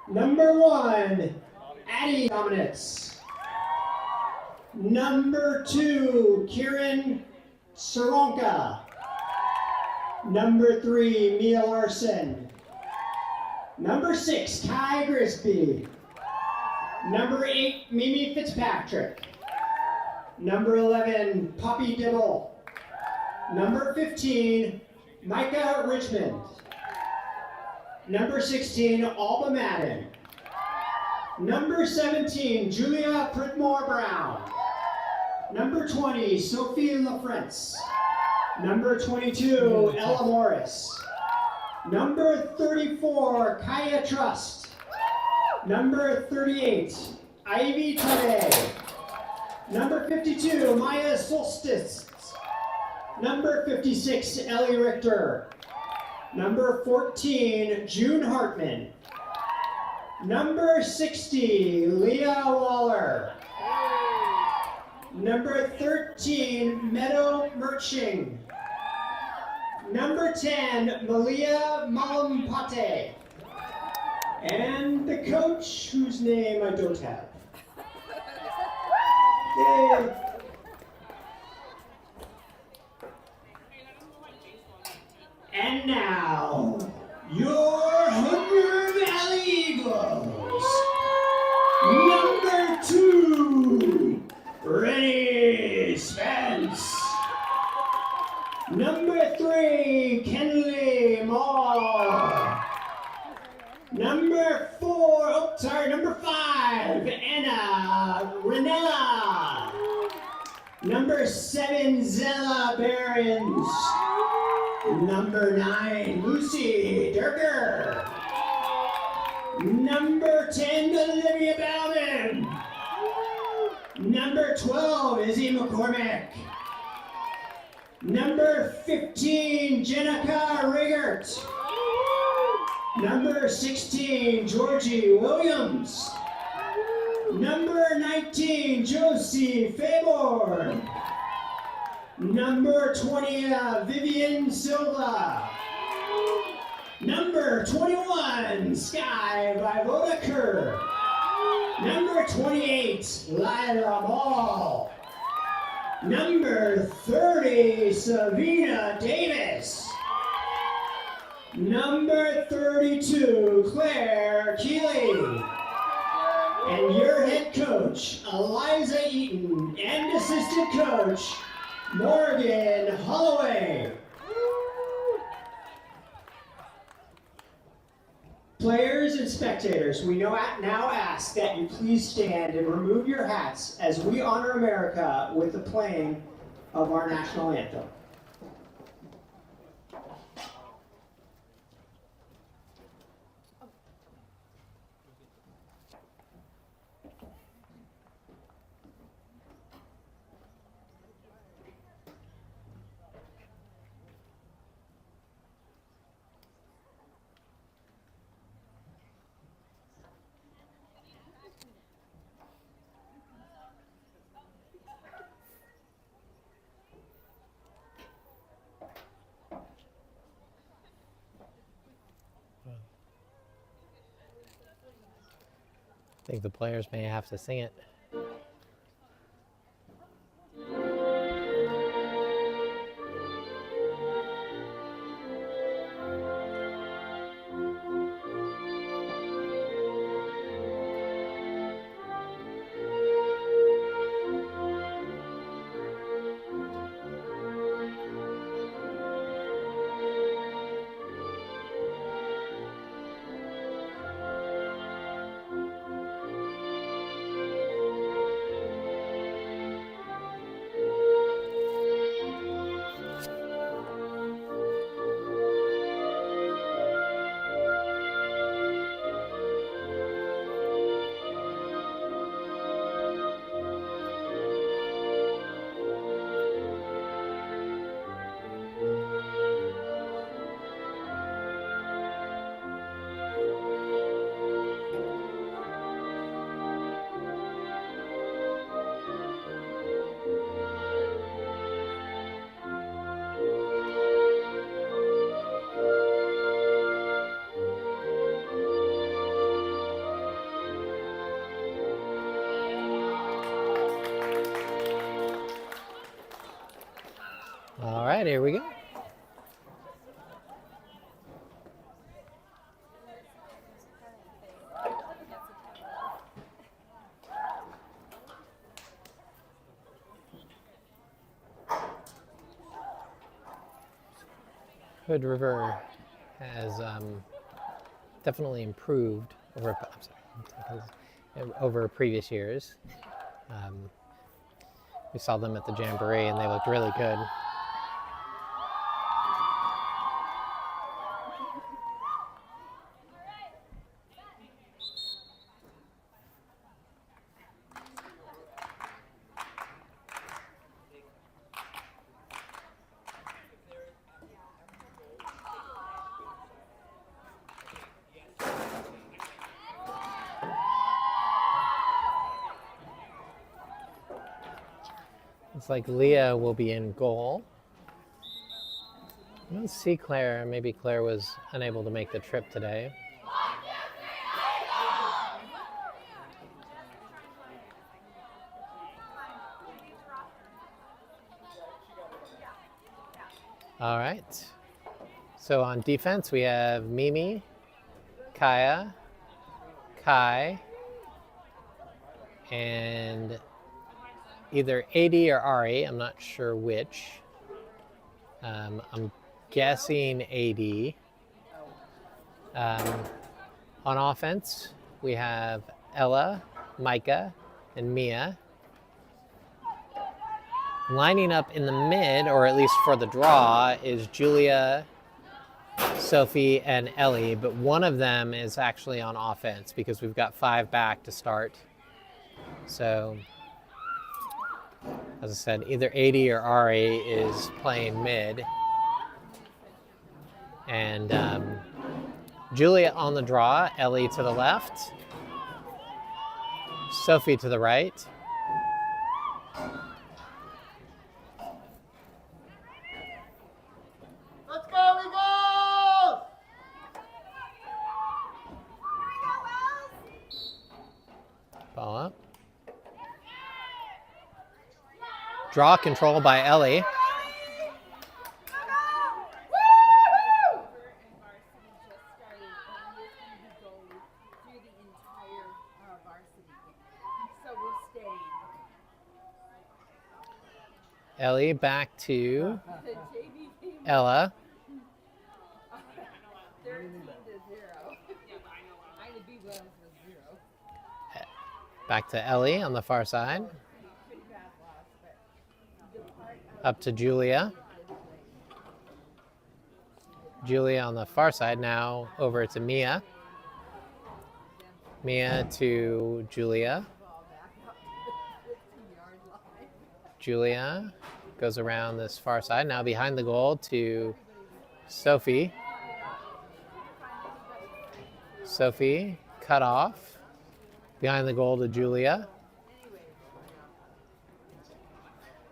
Number 1, Addie Dominance. Number 2, Kieran Soronka. Number 3, Mia Larson. Number 6, Kai Grisby. Number 8, Mimi Fitzpatrick. Number 11, Poppy Dibble. Number 15, Micah Richmond. Number 16, Alba Madden. Number 17, Julia Pridmore Brown. Number 20, Sophie LaFrance. Number 22, Ella Morris. Number 34, Kaya Trust. Number 38, Ivy Today. Number 52, Maya Solstice. Number 56, Ellie Richter. Number 14, June Hartman. Number 60, Leah Waller. Number 13, Meadow Murching. Number 10, Malia Malampate. And the coach, whose name I don't have. Yay. And now, your Hooker Valley Eagles. Number 2, Rennie Spence. Number 3, Kenley Moore. Number 5, Anna Renella. Number 7, Zella Behrens. Number 9, Lucy Durker. Number 10, Olivia Bowman. Number 12, Izzy McCormick. Number 15, Jenica Rigert. Number 16, Georgie Williams. Number 19, Josie Faborn. Number 20, Vivian Silva. Number 21, Sky Vivodaker. Number 28, Lyra Ball. Number 30, Savina Davis. Number 32, Claire Keeley. And your head coach, Eliza Eaton, and assistant coach, Morgan Holloway. Players and spectators, we now ask that you please stand and remove your hats as we honor America with the playing of our national anthem. I think the players may have to sing it. right, here we go. Hood River has definitely improved over previous years. We saw them at the Jamboree and they looked really good. It's like Leah will be in goal. I don't see Claire. Maybe Claire was unable to make the trip today. All right. So on defense, we have Mimi, Kaya, Kai, and either AD or Ari. I'm not sure which. I'm guessing AD. On offense, we have Ella, Micah, and Mia. Lining up in the mid, or at least for the draw, is Julia, Sophie, and Ellie, but one of them is actually on offense because we've got 5 back to start. So, as I said, either AD or Ari is playing mid. And Julia on the draw, Ellie to the left, Sophie to the right. Let's go, Eagles! Ball up. Draw control by Ellie. Ellie back to Ella. 13-0. Back to Ellie on the far side. Up to Julia. Julia on the far side, now over to Mia. Mia to Julia. Julia goes around this far side, now behind the goal to Sophie. Sophie cut off. Behind the goal to Julia.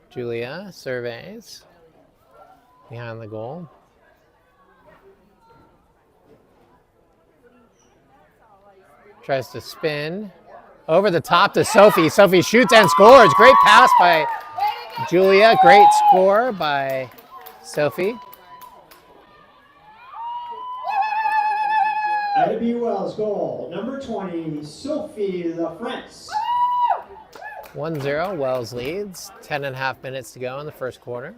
Julia surveys. Behind the goal. Tries to spin. Over the top to Sophie. Sophie shoots and scores. Great pass by Julia. Great score by Sophie. Ida B. Wells goal, number 20, Sophie LaFrance. 1-0, Wells leads. 10.5 minutes to go in the first quarter.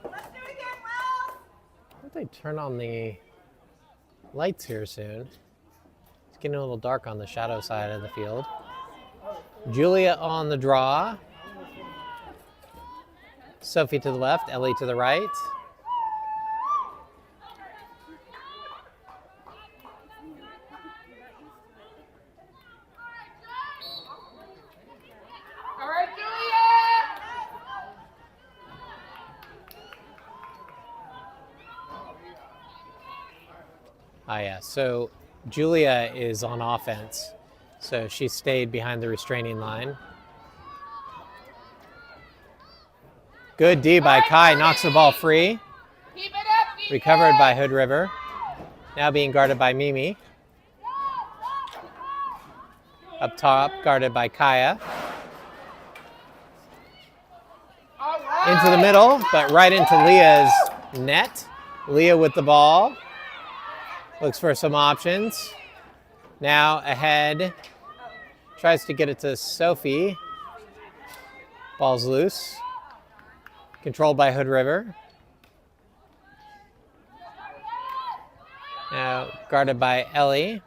I think they turn on the lights here soon. It's getting a little dark on the shadow side of the field. Julia on the draw. Sophie to the left, Ellie to the right. All right, Julia! Yeah, so Julia is on offense. So she stayed behind the restraining line. Good D by Kai, knocks the ball free. Keep it up, Recovered by Hood River. Now being guarded by Mimi. Up top, guarded by Kaya. Into the middle, but right into Leah's net. Leah with the ball. Looks for some options. Now ahead. Tries to get it to Sophie. Ball's loose. Controlled by Hood River. Now guarded by Ellie.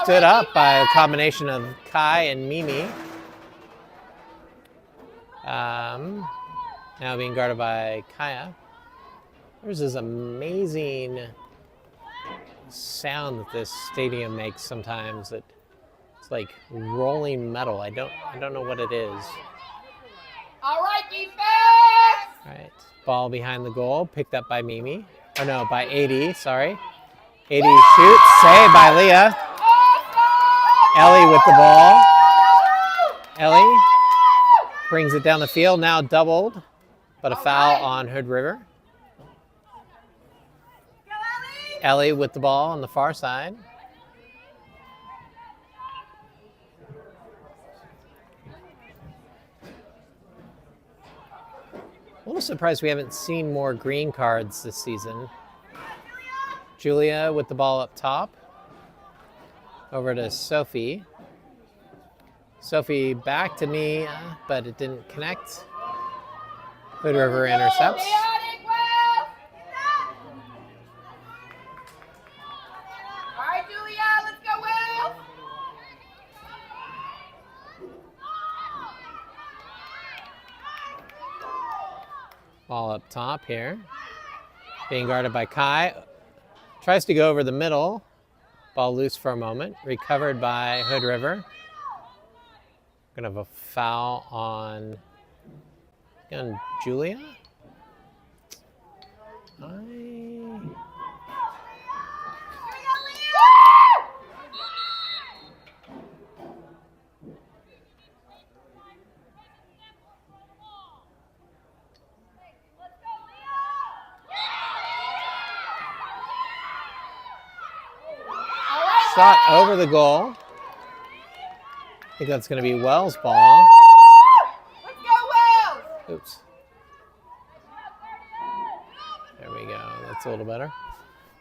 Stood up by a combination of Kai and Mimi. Now being guarded by Kaya. There's this amazing sound that this stadium makes sometimes. It's like rolling metal. I don't know what it is. All right, defense. All right, ball behind the goal, picked up by Mimi. Oh no, by 80. Sorry. 80 shoots, saved by Leah. Ellie with the ball. Ellie brings it down the field, now doubled, but a foul on Hood River. Ellie with the ball on the far side. A little surprised we haven't seen more green cards this season. Julia with the ball up top. Over to Sophie. Sophie back to me, but it didn't connect. Hood River intercepts. All right, Julia, let's go, Will. Ball up top here. Being guarded by Kai. Tries to go over the middle. Ball loose for a moment. Recovered by Hood River. Gonna have a foul on Julia. Shot over the goal. I think that's going to be Wells' ball. Let's go, Will. Oops. There we go. That's a little better.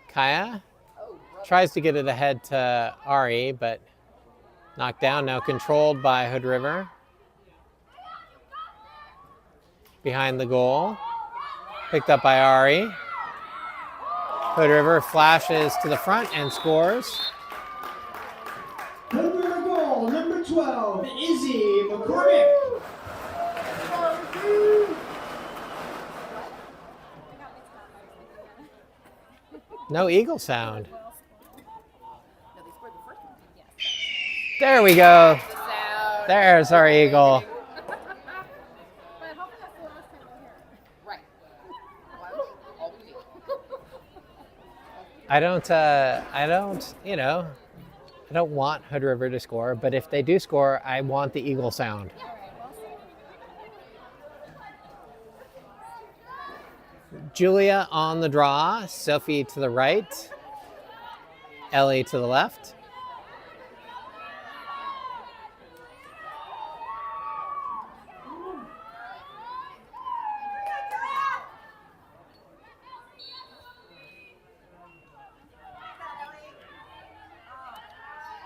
Kaya tries to get it ahead to Ari, but knocked down. Now controlled by Hood River. Behind the goal. Picked up by Ari. Hood River flashes to the front and scores. Hood River goal, number 12, Izzy McCormick. No eagle sound. There we go. There's our eagle. I don't want Hood River to score, but if they do score, I want the eagle sound. Julia on the draw, Sophie to the right, Ellie to the left.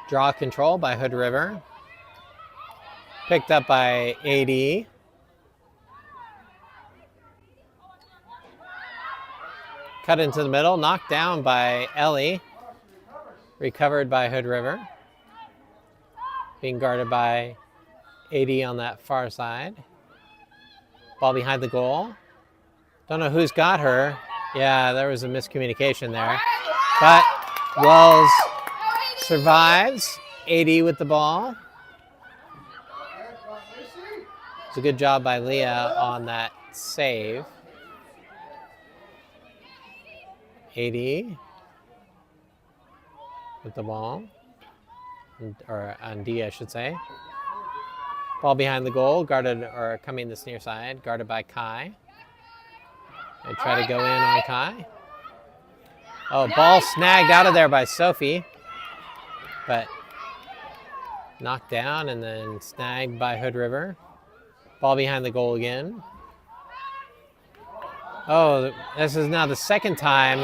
Draw control by Hood River. Picked up by AD. Cut into the middle, knocked down by Ellie. Recovered by Hood River. Being guarded by AD on that far side. Ball behind the goal. Don't know who's got her. Yeah, there was a miscommunication there. But Wells survives. AD with the ball. It's a good job by Leah on that save. AD with the ball, or on D, I should say. Ball behind the goal, guarded or coming this near side, guarded by Kai. They try to go in on Kai. Oh, ball snagged out of there by Sophie, but knocked down and then snagged by Hood River. Ball behind the goal again. Oh, this is now the second time.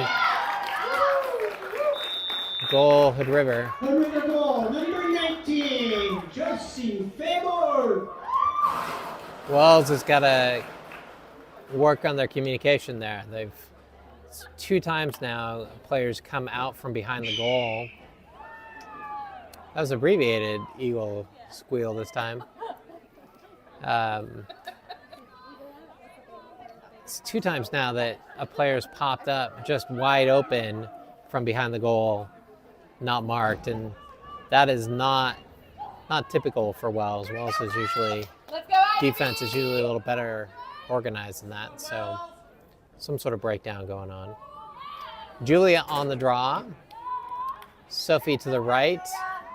Goal, Hood River. Hood River goal, number 19, Josie Favor. Wells has got to work on their communication there. They've 2 times now players come out from behind the goal. That was abbreviated Eagle squeal this time. It's 2 times now that a player's popped up just wide open from behind the goal, not marked, and that is not typical for Wells. Wells is usually, defense is usually a little better organized than that, so some sort of breakdown going on. Julia on the draw, Sophie to the right,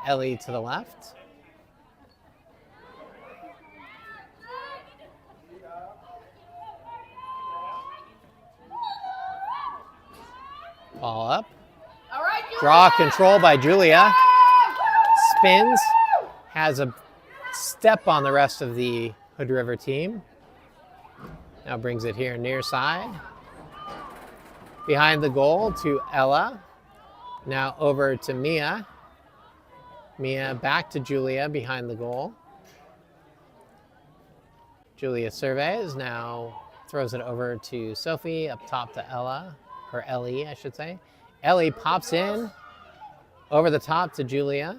Ellie to the left. Ball up. All right, Julia. Draw control by Julia. Spins. Has a step on the rest of the Hood River team. Now brings it here near side. Behind the goal to Ella. Now over to Mia. Mia back to Julia behind the goal. Julia surveys. Now throws it over to Sophie. Up top to Ella. Or Ellie, I should say. Ellie pops in over the top to Julia.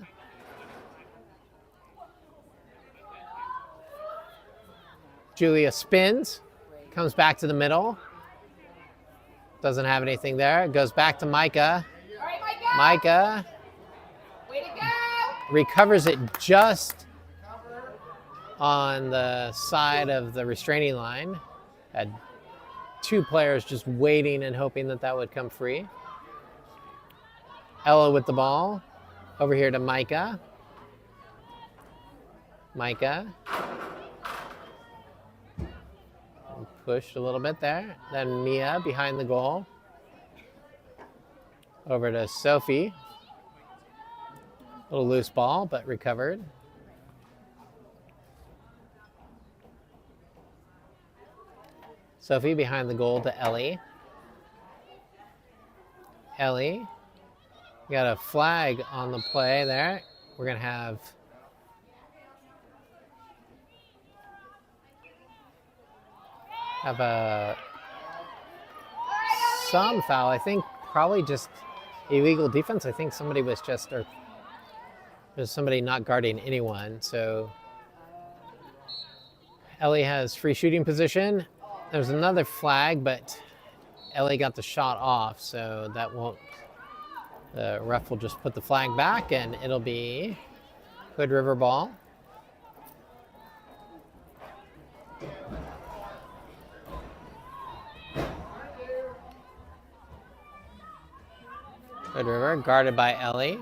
Julia spins, comes back to the middle. Doesn't have anything there. Goes back to Micah. All right, Micah Micah. Way to go. recovers it just on the side of the restraining line. Had 2 players just waiting and hoping that would come free. Ella with the ball. Over here to Micah. Micah. Pushed a little bit there. Then Mia behind the goal. Over to Sophie. A little loose ball, but recovered. Sophie behind the goal to Ellie. Ellie. Got a flag on the play there. We're going to have some foul. I think probably just illegal defense. I think somebody was just, or there's somebody not guarding anyone. So Ellie has free shooting position. There's another flag, but Ellie got the shot off, so that won't. The ref will just put the flag back, and it'll be Hood River ball. Hood River guarded by Ellie.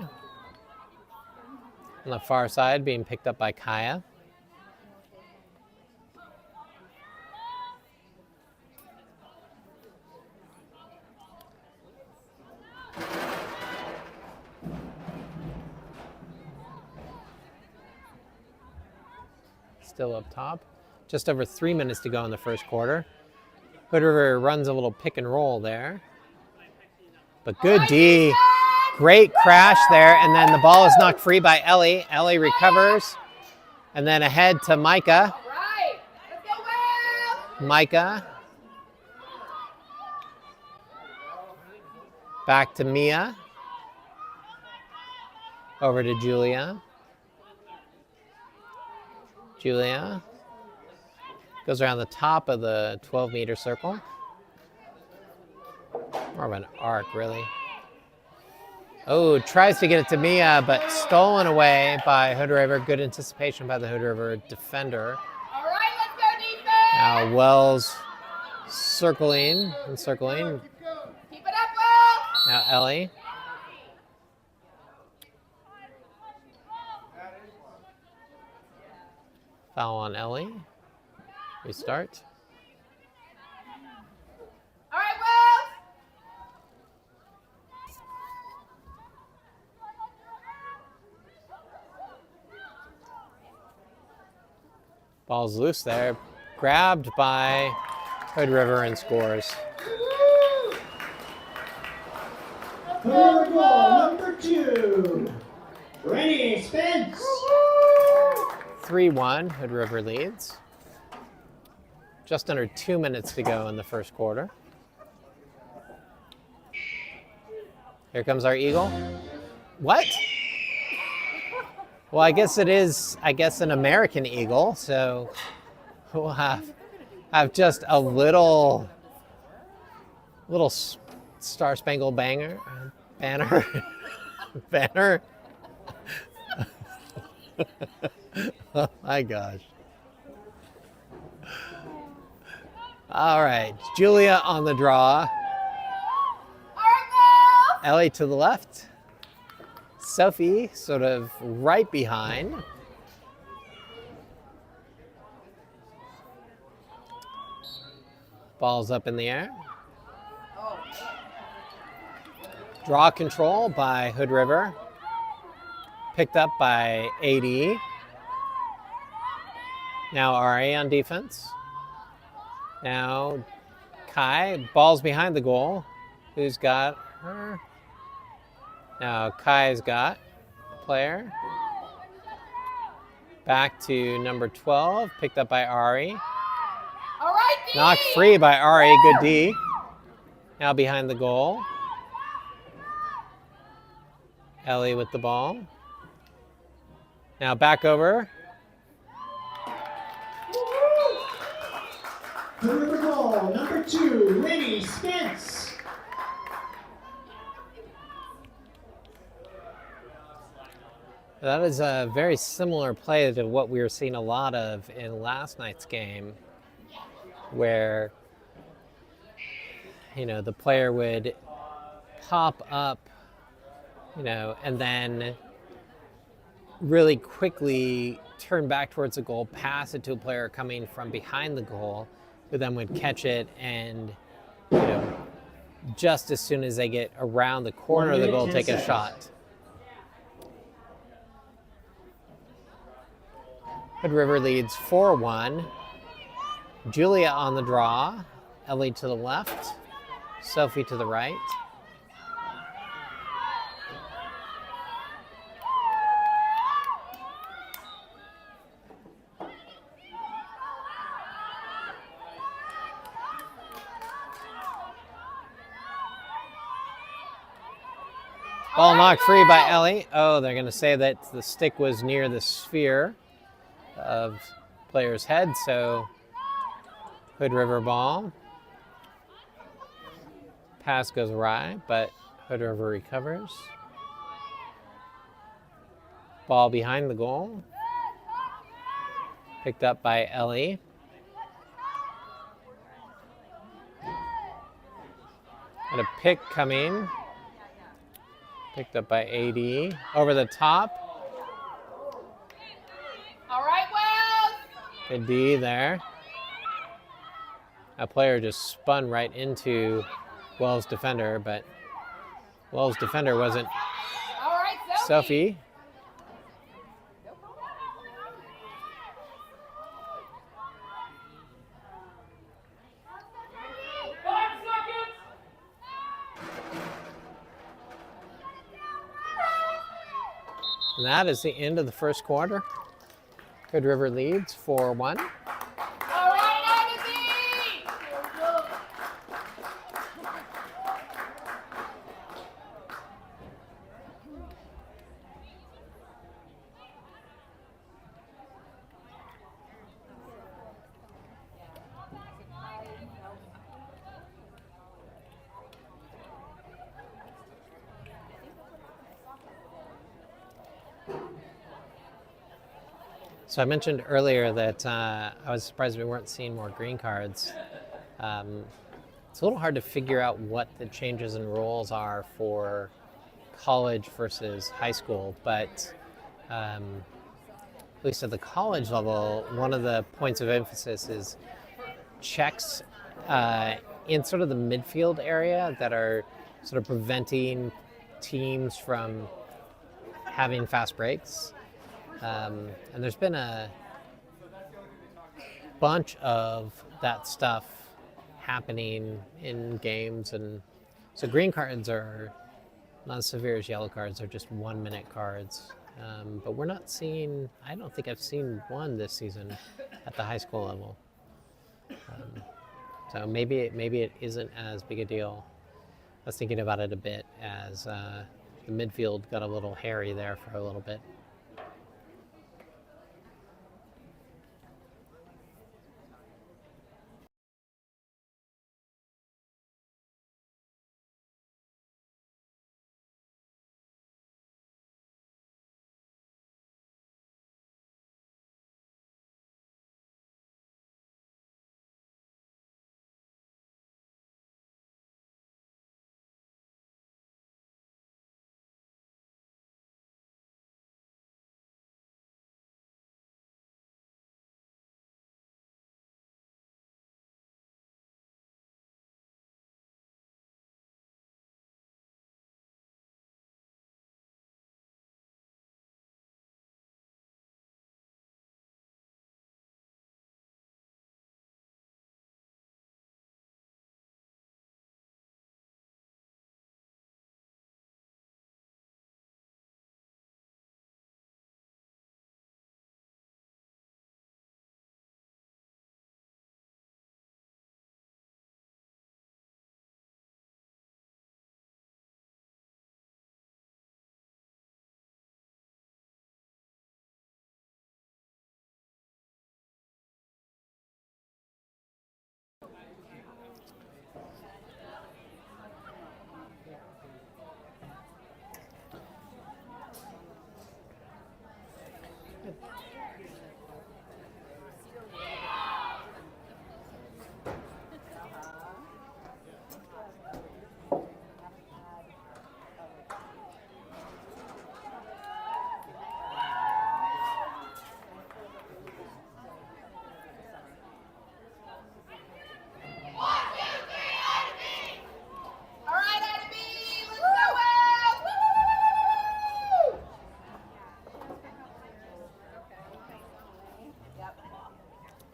On the far side, being picked up by Kaya. Still up top. Just over 3 minutes to go in the first quarter. Hood River runs a little pick and roll there. But good D. Great crash there. And then the ball is knocked free by Ellie. Ellie recovers. And then ahead to Micah. All right. Let's go, Will. Micah. Back to Mia. Over to Julia. Julia goes around the top of the 12-meter circle. More of an arc, really. Oh, tries to get it to Mia, but stolen away by Hood River. Good anticipation by the Hood River defender. All right, let's go, defense. Now Wells circling and circling. Keep it up, Will. Now Ellie. Foul on Ellie. Restart. All right, Wells. Ball's loose there. Grabbed by Hood River and scores. Third goal, number 2. Rennie Spence. 3-1, Hood River leads. Just under 2 minutes to go in the first quarter. Here comes our Eagle. What? Well, I guess it is, an American Eagle, so we'll have just a little Star Spangled Banner. Banner. Oh my gosh. All right, Julia on the draw. All right, Wells. Ellie to the left. Sophie sort of right behind. Ball's up in the air. Draw control by Hood River. Picked up by AD. Now RA on defense. Now Kai. Ball's behind the goal. Who's got her? Now Kai's got player. Back to number 12. Picked up by Ari. All right, D. Knocked free by Ari. Good D. Now behind the goal. Ellie with the ball. Now back over. Third goal, number 2, Rennie Spence. That is a very similar play to what we were seeing a lot of in last night's game, where the player would pop up, and then really quickly turn back towards the goal, pass it to a player coming from behind the goal, who then would catch it, and just as soon as they get around the corner of the goal, take a shot. Hood River leads 4-1. Julia on the draw. Ellie to the left. Sophie to the right. Ball knocked free by Ellie. Oh, they're going to say that the stick was near the sphere of player's head, so Hood River ball. Pass goes awry, but Hood River recovers. Ball behind the goal. Picked up by Ellie. Got a pick coming. Picked up by AD. Over the top. All right, Wells. Good D there. A player just spun right into Wells' defender, but Wells' defender wasn't All right, Sophie. And that is the end of the first quarter. Hood River leads 4-1. All right, Agassi. So I mentioned earlier that I was surprised we weren't seeing more green cards. It's a little hard to figure out what the changes in rules are for college versus high school, but at least at the college level, one of the points of emphasis is checks in sort of the midfield area that are sort of preventing teams from having fast breaks. And there's been a bunch of that stuff happening in games. And so green cards are not as severe as yellow cards. They're just 1 minute cards. But we're not seeing, I don't think I've seen one this season at the high school level. So maybe it isn't as big a deal. I was thinking about it a bit as the midfield got a little hairy there for a little bit.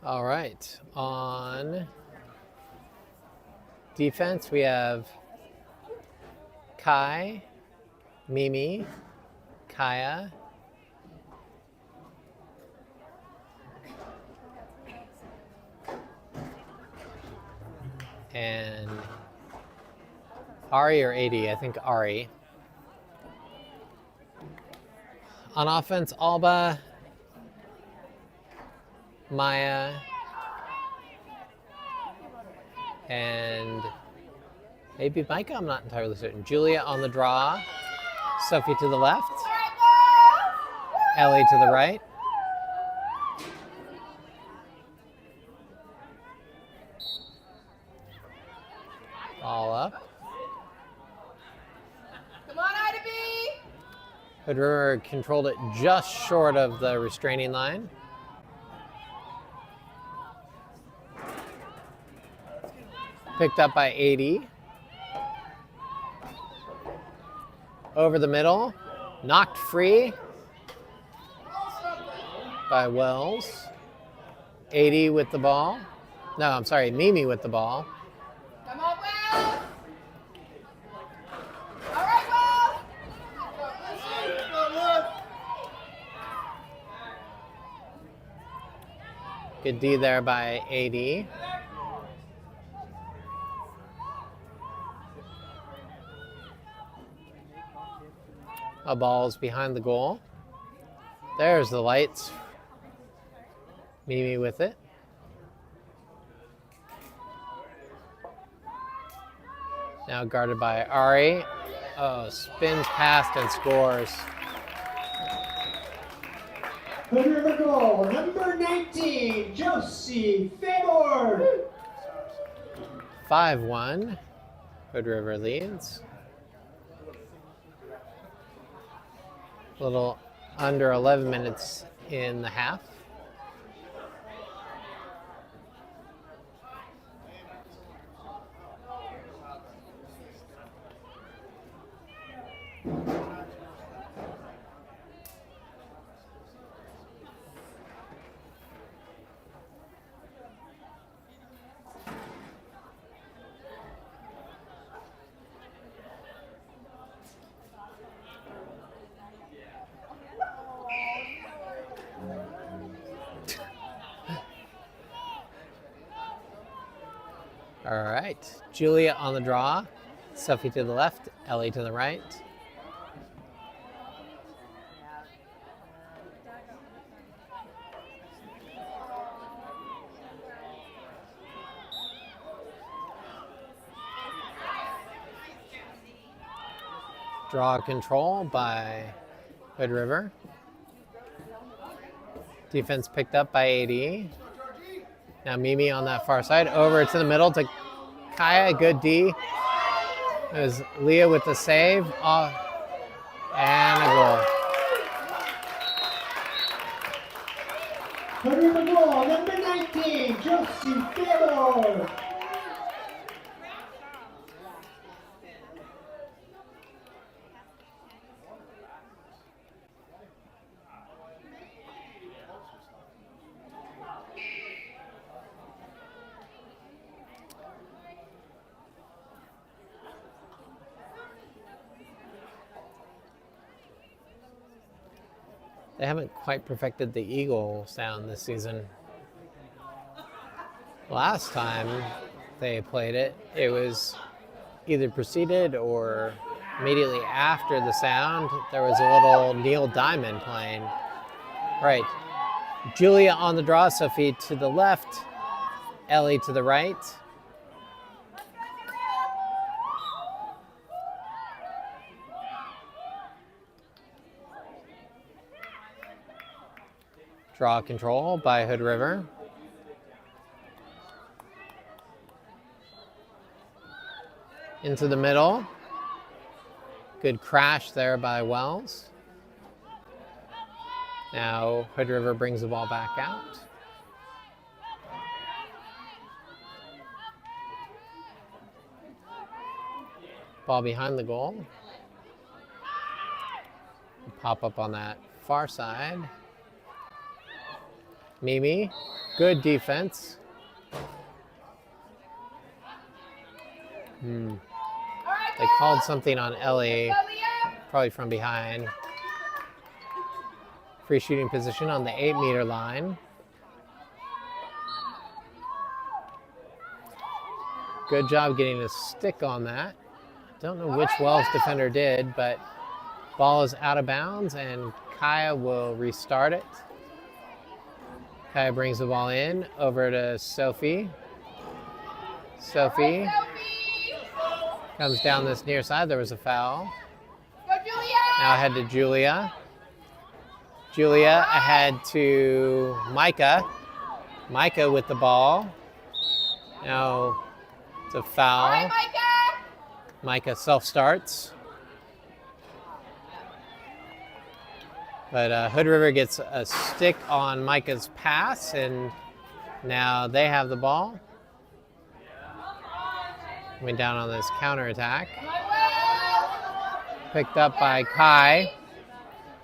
All right, on defense, we have Kai, Mimi, Kaya, and Ari or 80, I think Ari. On offense, Alba, Maya, and maybe Micah, I'm not entirely certain. Julia on the draw, Sophie to the left, Ellie to the right. All up. Come on, Ida B. Hood River controlled it just short of the restraining line. Picked up by 80. Over the middle. Knocked free by Wells. 80 with the ball. No, I'm sorry, Mimi with the ball. Come on, Will. All right, Will. Good D there by 80. A ball's behind the goal. There's the lights. Mimi with it. Now guarded by Ari. Oh, spins past and scores. Hood River goal, number 19, Josie Favor. 5-1. Hood River leads. A little under 11 minutes in the half. All right, Julia on the draw, Sophie to the left, Ellie to the right. Draw control by Hood River. Defense picked up by AD. Now Mimi on that far side, over to the middle to Kaya, good D. There's Leah with the save, and a goal. Putting the goal, number 19, Josie Taylor. They haven't quite perfected the eagle sound this season. Last time they played it, it was either preceded or immediately after the sound, there was a little Neil Diamond playing. Right. Julia on the draw, Sophie to the left, Ellie to the right. Draw control by Hood River. Into the middle. Good crash there by Wells. Now Hood River brings the ball back out. Ball behind the goal. Pop up on that far side. Mimi, good defense. They called something on Ellie, probably from behind. Free shooting position on the 8-meter line. Good job getting a stick on that. Don't know which Wells defender did, but ball is out of bounds and Kaya will restart it. Kaya brings the ball in, over to Sophie. Sophie comes down this near side. There was a foul. Now ahead to Julia. Julia ahead to Micah. Micah with the ball. Now it's a foul. Micah self-starts. But Hood River gets a stick on Micah's pass, and now they have the ball. Coming down on this counterattack. Picked up by Kai.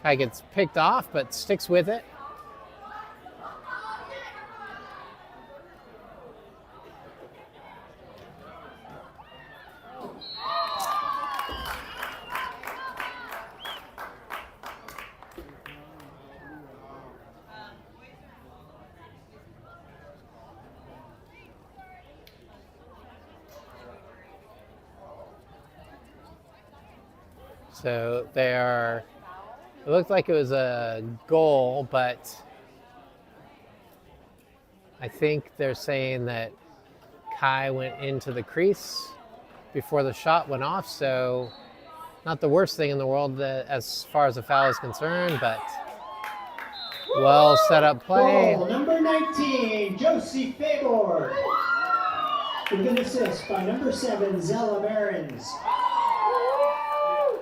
Kai gets picked off, but sticks with it. So they are, it looked like it was a goal, but I think they're saying that Kai went into the crease before the shot went off, so not the worst thing in the world as far as the foul is concerned, but well set up play. Goal number 19, Josie Fabor. With an assist by number 7, Zella Barons.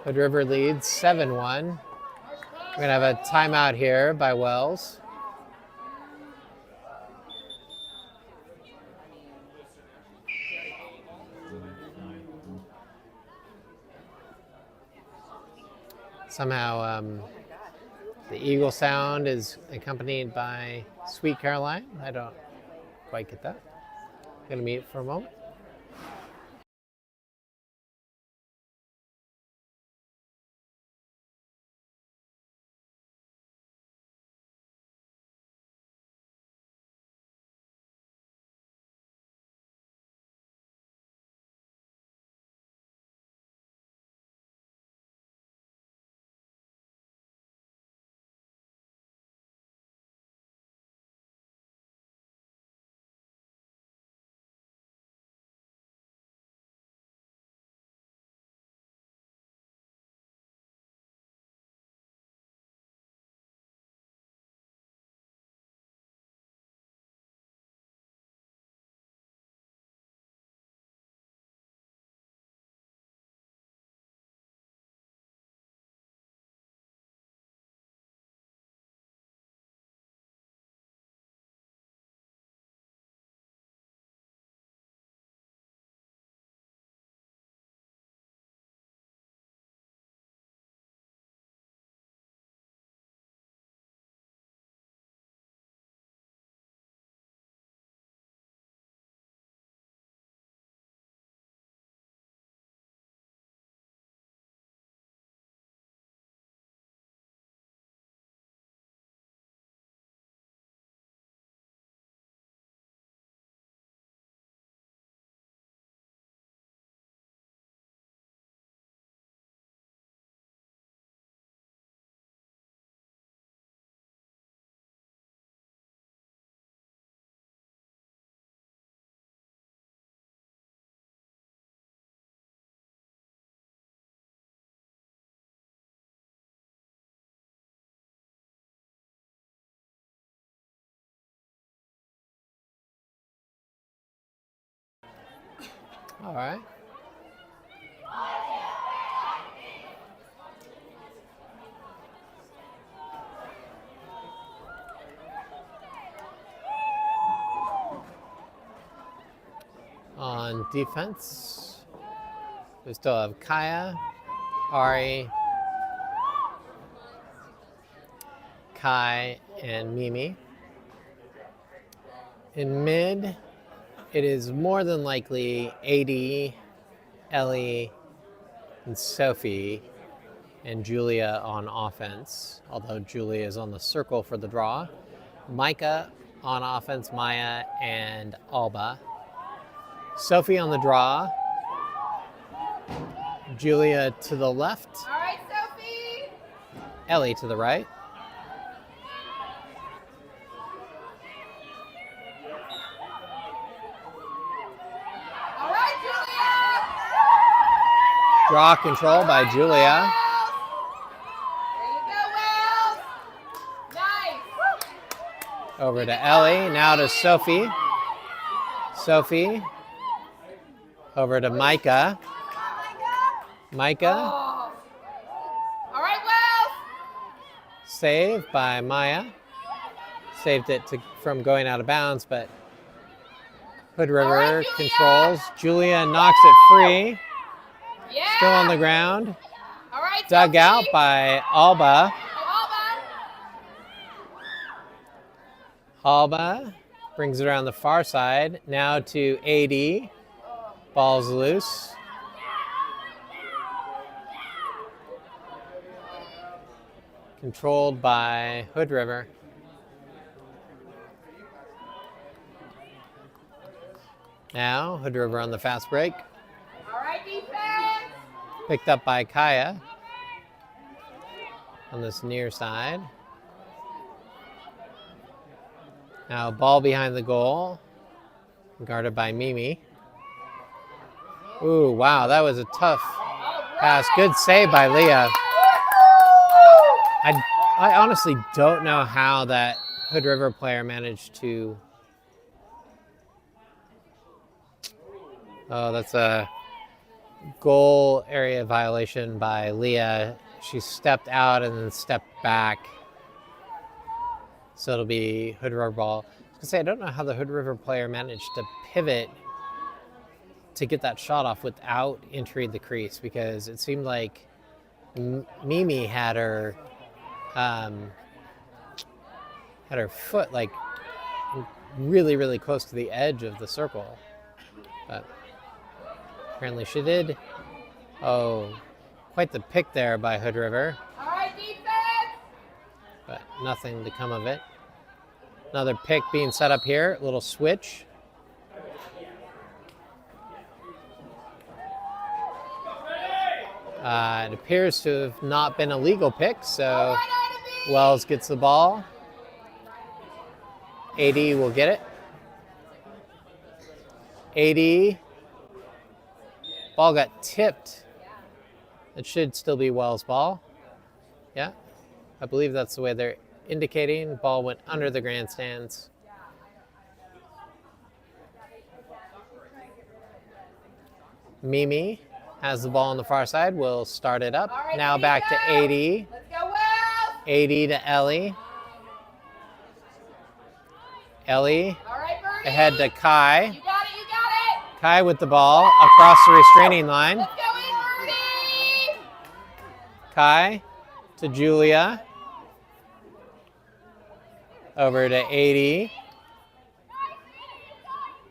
Hood River leads 7-1. We're going to have a timeout here by Wells. Somehow the Eagle sound is accompanied by Sweet Caroline. I don't quite get that. I'm going to mute for a moment. All right. On defense, we still have Kaya, Ari, Kai, and Mimi. In mid, it is more than likely AD, Ellie, and Sophie, and Julia on offense, although Julia is on the circle for the draw. Micah on offense, Maya, and Alba. Sophie on the draw. Julia to the left. All right, Sophie. Ellie to the right. All right, Julia. Draw control by Julia. There you go, Wells. Nice. Over to Ellie. Now to Sophie. Sophie. Over to Micah. Micah. Oh. All right, Wells. Save by Maya. Saved it from going out of bounds, but Hood River right, Julia. controls. Julia knocks it free. Yeah. Still on the ground. All right, Dug Sophie. out by Alba. Alba. Alba brings it around the far side. Now to AD. Ball's loose. Controlled by Hood River. Now, Hood River on the fast break. All right, defense. Picked up by Kaya on this near side. Now, ball behind the goal. Guarded by Mimi. Ooh, wow, that was a tough pass. Good save by Leah. I honestly don't know how that Hood River player managed to... Oh, that's a goal area violation by Leah. she stepped out and then stepped back. So it'll be Hood River ball. I was gonna say, I don't know how the Hood River player managed to pivot to get that shot off without entering the crease, because it seemed like Mimi had her foot like really, really close to the edge of the circle. But apparently she did. Oh, quite the pick there by Hood River. All right, defense. But nothing to come of it. Another pick being set up here, a little switch. It appears to have not been a legal pick, so Wells gets the ball. AD will get it. AD, ball got tipped. It should still be Wells' ball. Yeah, I believe that's the way they're indicating. Ball went under the grandstands. Mimi has the ball on the far side. We'll start it up. Right, now back to AD. Let's go, Wells. AD to Ellie. Ellie All right, Birdie. ahead to Kai. You got it, you got it. Kai with the ball across the restraining line. Let's go in, Birdie. Kai to Julia. Over to 80.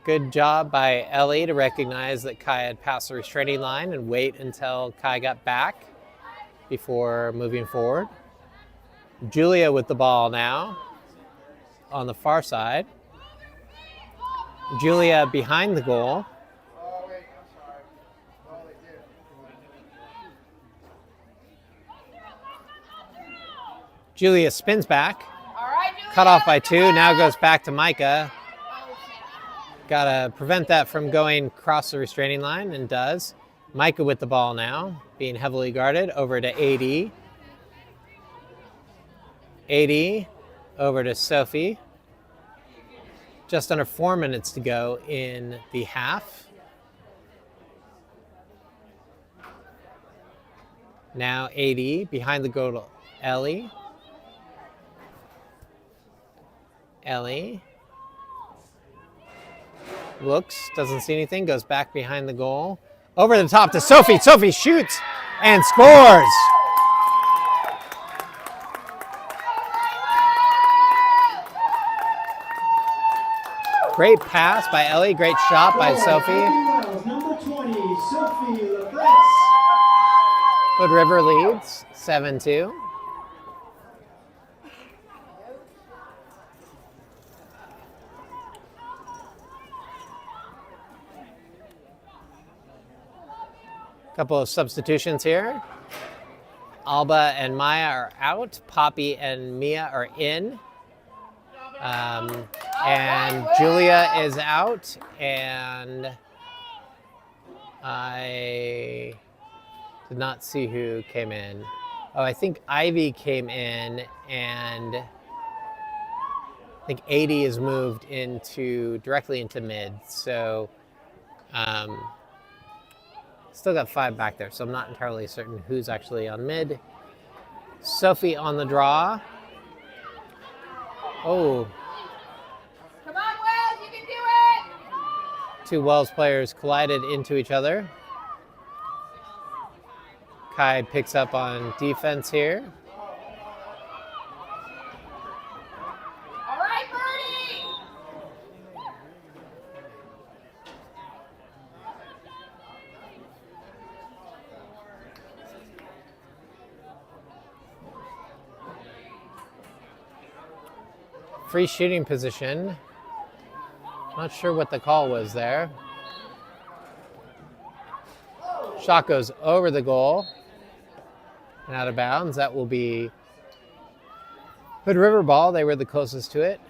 Good job by Ellie to recognize that Kai had passed the restraining line and wait until Kai got back before moving forward. Julia with the ball now on the far side. Julia behind the goal. Julia spins back. All right, Julia, Cut off by let's two. go. Now goes back to Micah. Gotta prevent that from going across the restraining line, and does. Micah with the ball now, being heavily guarded. Over to AD. AD over to Sophie. Just under 4 minutes to go in the half. Now AD behind the goal to Ellie. Ellie looks, doesn't see anything, goes back behind the goal. Over the top to Sophie. Sophie shoots and scores. Great pass by Ellie. Great shot by Sophie. Number 20, Sophie Lacrosse. Hood River leads 7-2. Couple of substitutions here. Alba and Maya are out. Poppy and Mia are in. And Julia is out. And I did not see who came in. Oh, I think Ivy came in, and I think 80 is moved directly into mid. So still got 5 back there, so I'm not entirely certain who's actually on mid. Sophie on the draw. Oh. Come on, Wells, you can do it. 2 Wells players collided into each other. Kai picks up on defense here. All right, Birdie. Free shooting position. Not sure what the call was there. Shot goes over the goal and out of bounds. That will be Hood River ball. They were the closest to it.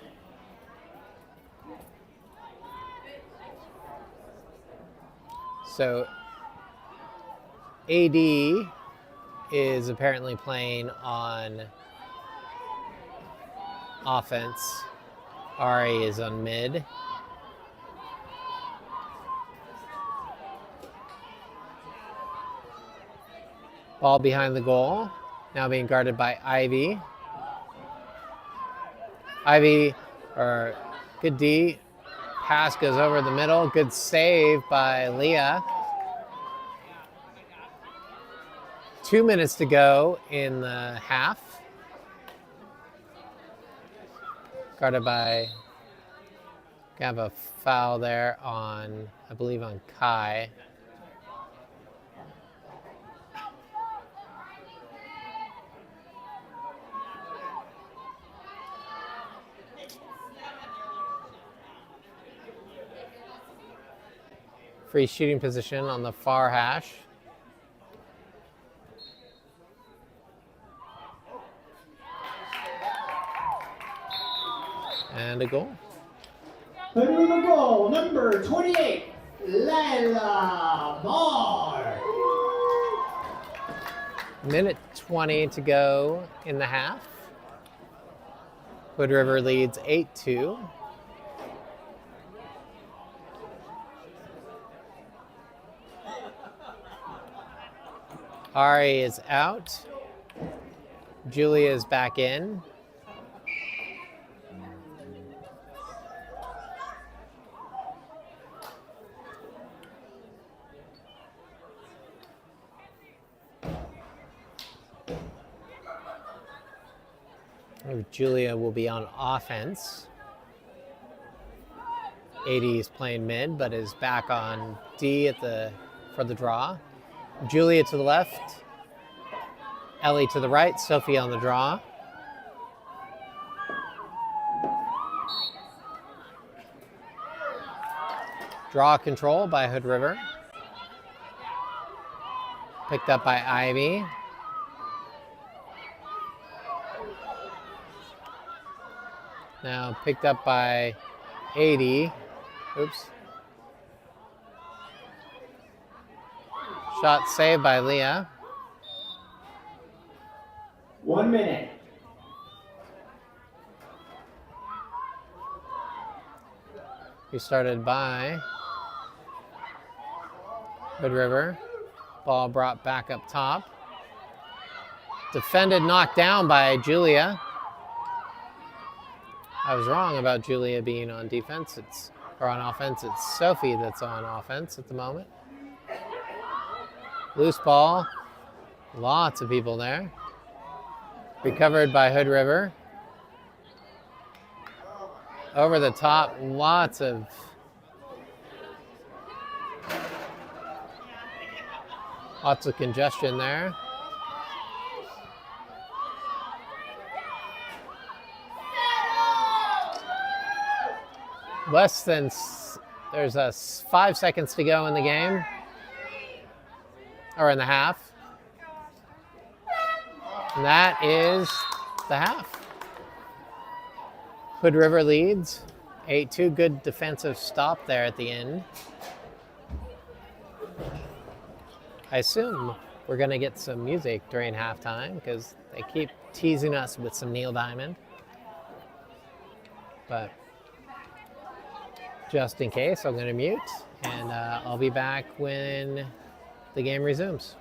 So AD is apparently playing on offense. Ari is on mid. Ball behind the goal. Now being guarded by Ivy. Good D. Pass goes over the middle. Good save by Leah. 2 minutes to go in the half. Guarded by, have a foul there on, I believe on Kai. Free shooting position on the far hash. And a goal. Under the goal, number 28, Lila Barr. Minute 20 to go in the half. Hood River leads 8-2. Ari is out. Julia is back in. Julia will be on offense. 80 is playing mid, but is back on D for the draw. Julia to the left. Ellie to the right. Sophie on the draw. Draw control by Hood River. Picked up by Ivy. Now picked up by 80. Oops. Shot saved by Leah. 1 minute. Restarted by Hood River. Ball brought back up top. Defended, knocked down by Julia. I was wrong about Julia being on defense. Or on offense. It's Sophie that's on offense at the moment. Loose ball. Lots of people there. Recovered by Hood River. Over the top. Lots of congestion there. There's 5 seconds to go in the game, or in the half. And that is the half. Hood River leads 8-2. Good defensive stop there at the end. I assume we're going to get some music during halftime because they keep teasing us with some Neil Diamond. But just in case, I'm going to mute, and I'll be back when the game resumes.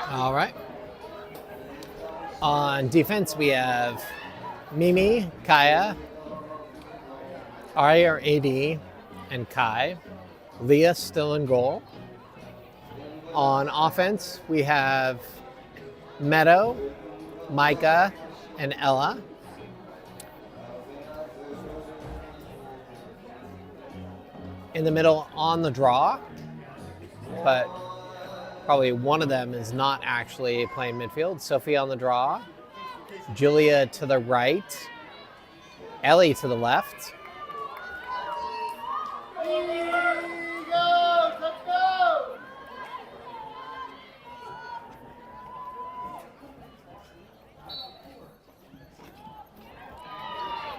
All right. On defense, we have Mimi, Kaya, Ari or AD, and Kai. Leah still in goal. On offense, we have Meadow, Micah, and Ella. In the middle on the draw, but probably one of them is not actually playing midfield. Sophie on the draw, Julia to the right, Ellie to the left.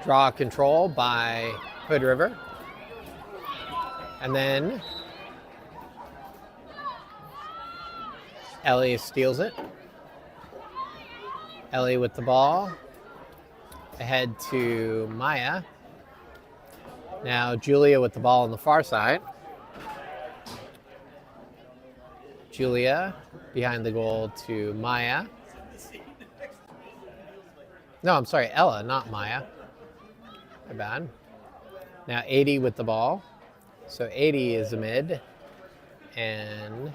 Draw control by Hood River. And then Ellie steals it. Ellie with the ball. Ahead to Maya. Now Julia with the ball on the far side. Julia behind the goal to Maya. No, I'm sorry, Ella, not Maya. My bad. Now 80 with the ball. So 80 is a mid. And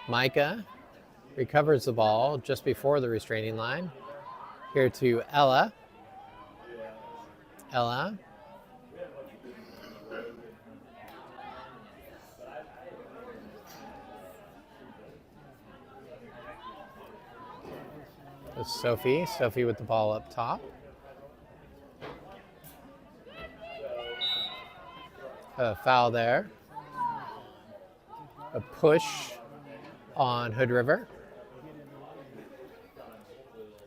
Micah recovers the ball just before the restraining line. Here to Ella. Ella. Sophie. Sophie with the ball up top. A foul there. A push on Hood River.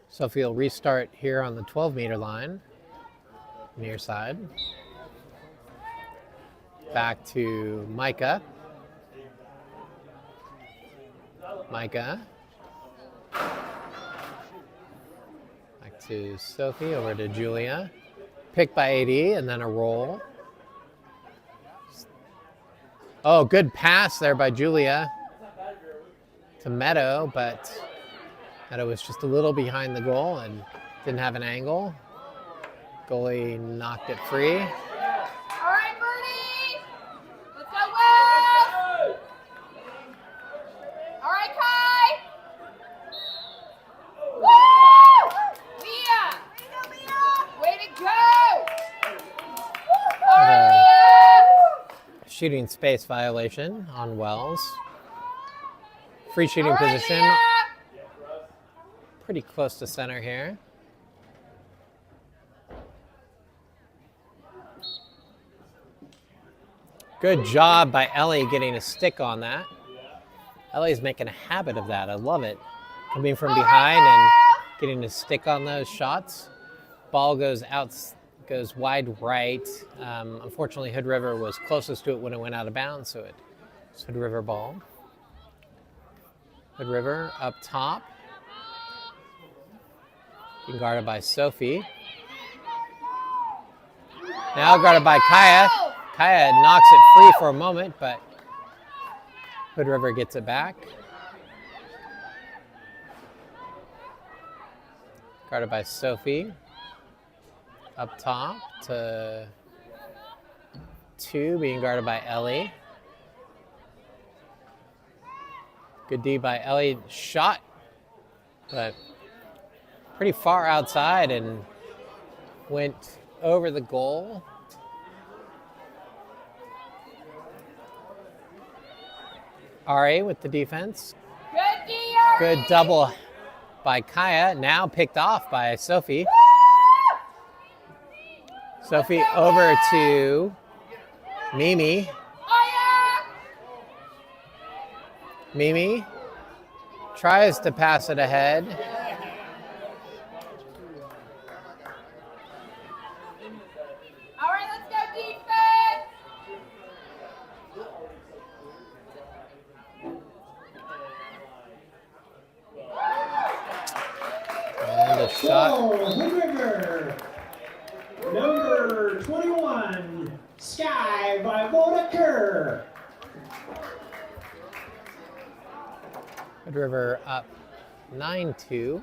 Sophie will restart here on the 12-meter line, near side. Back to Micah. Micah. Back to Sophie, over to Julia. Picked by AD, and then a roll. Oh, good pass there by Julia to Meadow, but Meadow was just a little behind the goal and didn't have an angle. Goalie knocked it free. All right, Birdie. Let's go, Will. All right, Kai. Woo! Leah. Way to go. All right, Leah. Shooting space violation on Wells. Free shooting All right, position. Leah. Pretty close to center here. Good job by Ellie getting a stick on that. Ellie's making a habit of that. I love it. Coming from behind and getting a stick on those shots. Ball goes out, goes wide right. Unfortunately, Hood River was closest to it when it went out of bounds, so it's Hood River ball. Hood River up top. Being guarded by Sophie. Now guarded by Kaya. Kaya knocks it free for a moment, but Hood River gets it back. Guarded by Sophie. Up top to 2, being guarded by Ellie. Good D by Ellie. Shot, but pretty far outside and went over the goal. Ari with the defense. Good D, Ari. Good double by Kaya. Now picked off by Sophie. Sophie over to Mimi. Mimi tries to pass it ahead. All right, let's go defense. And a Shot. Goal, Hood River. Number 21, Sky by Kerr. Hood River up 9-2.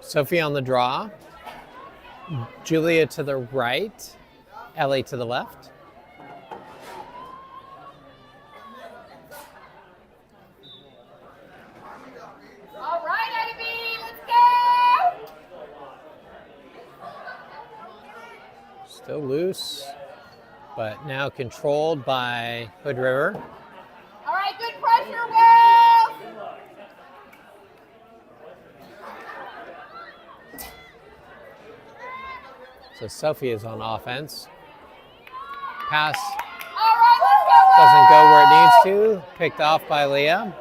Sophie on the draw. Julia to the right. Ellie to the left. All right, Ivy, let's go. Still loose, but now controlled by Hood River. All right, good pressure, Will. So Sophie is on offense. Pass All right, let's go, Will. doesn't go where it needs to. Picked off by Leah.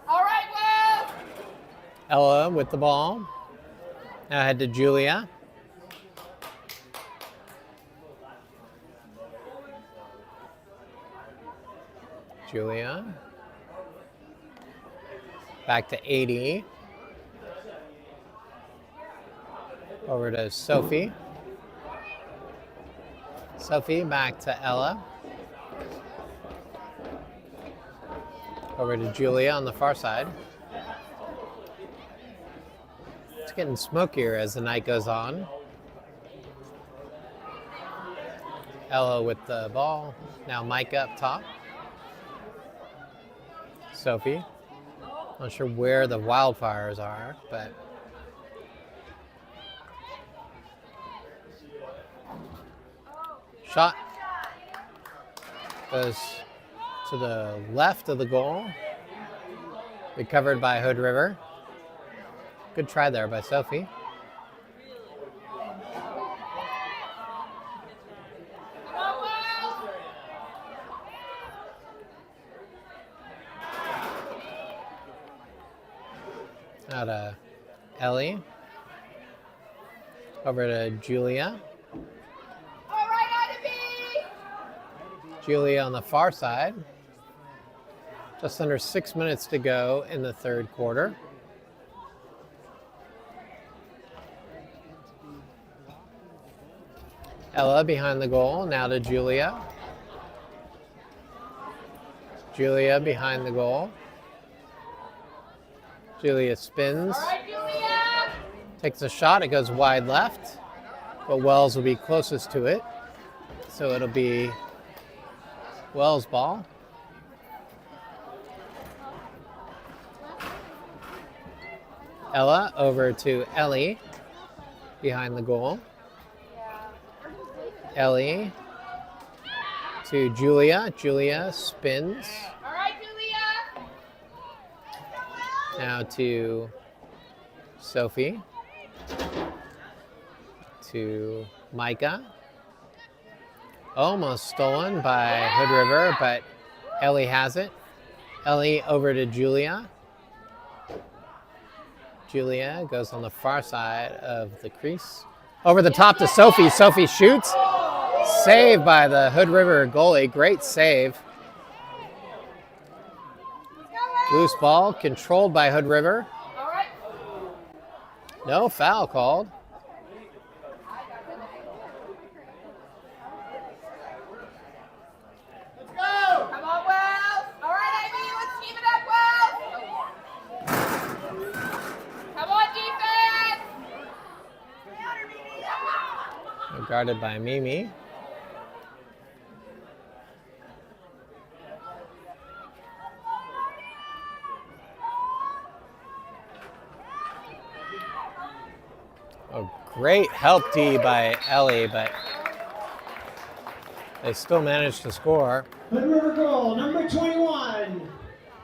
All right, Will. Ella with the ball. Now head to Julia. Julia. Back to 80. Over to Sophie. Sophie back to Ella. Over to Julia on the far side. It's getting smokier as the night goes on. Ella with the ball. Now Mike up top. Sophie. Not sure where the wildfires are, but shot goes to the left of the goal. Recovered by Hood River. Good try there by Sophie. Now to Ellie. Over to Julia. All right, Ivy. Julia on the far side. Just under 6 minutes to go in the third quarter. Ella behind the goal. Now to Julia. Julia behind the goal. Julia spins. All right, Julia. Takes a shot. It goes wide left. But Wells will be closest to it. So it'll be Wells' ball. Ella over to Ellie behind the goal. Ellie to Julia. Julia spins. All right, Julia. Now to Sophie. To Micah. Almost stolen by Hood River, but Ellie has it. Ellie over to Julia. Julia goes on the far side of the crease. Over the top to Sophie. Sophie shoots. Saved by the Hood River goalie. Great save. Loose ball controlled by Hood River. All right. No foul called. Let's go. Come on, Wells. All right, Ivy, let's keep it up, Wells. Come on, defense. Guarded by Mimi. A Great help D by Ellie, but they still managed to score. Hood River goal, number 21,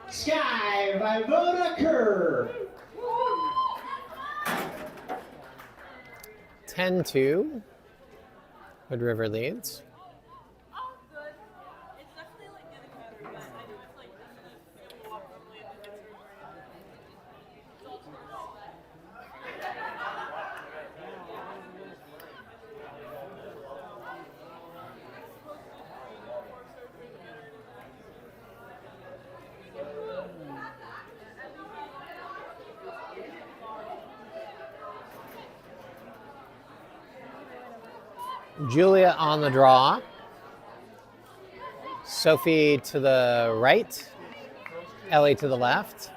Sky Vivona Kerr. 10-2. Hood River leads. Julia on the draw. Sophie to the right. Ellie to the left.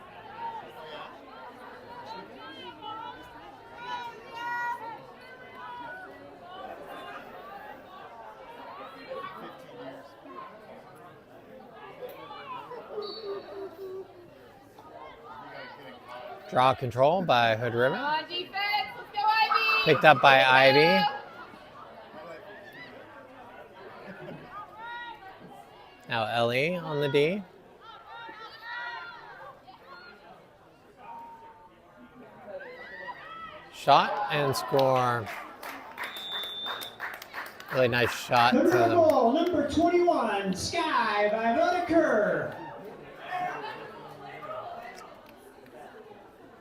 Draw control by Hood River. On defense. Let's go, Ivy. Picked up by Ivy. Now Ellie on the D. Shot and score. Really nice shot. Hood To River the, goal, number 21, Sky Vivona Kerr.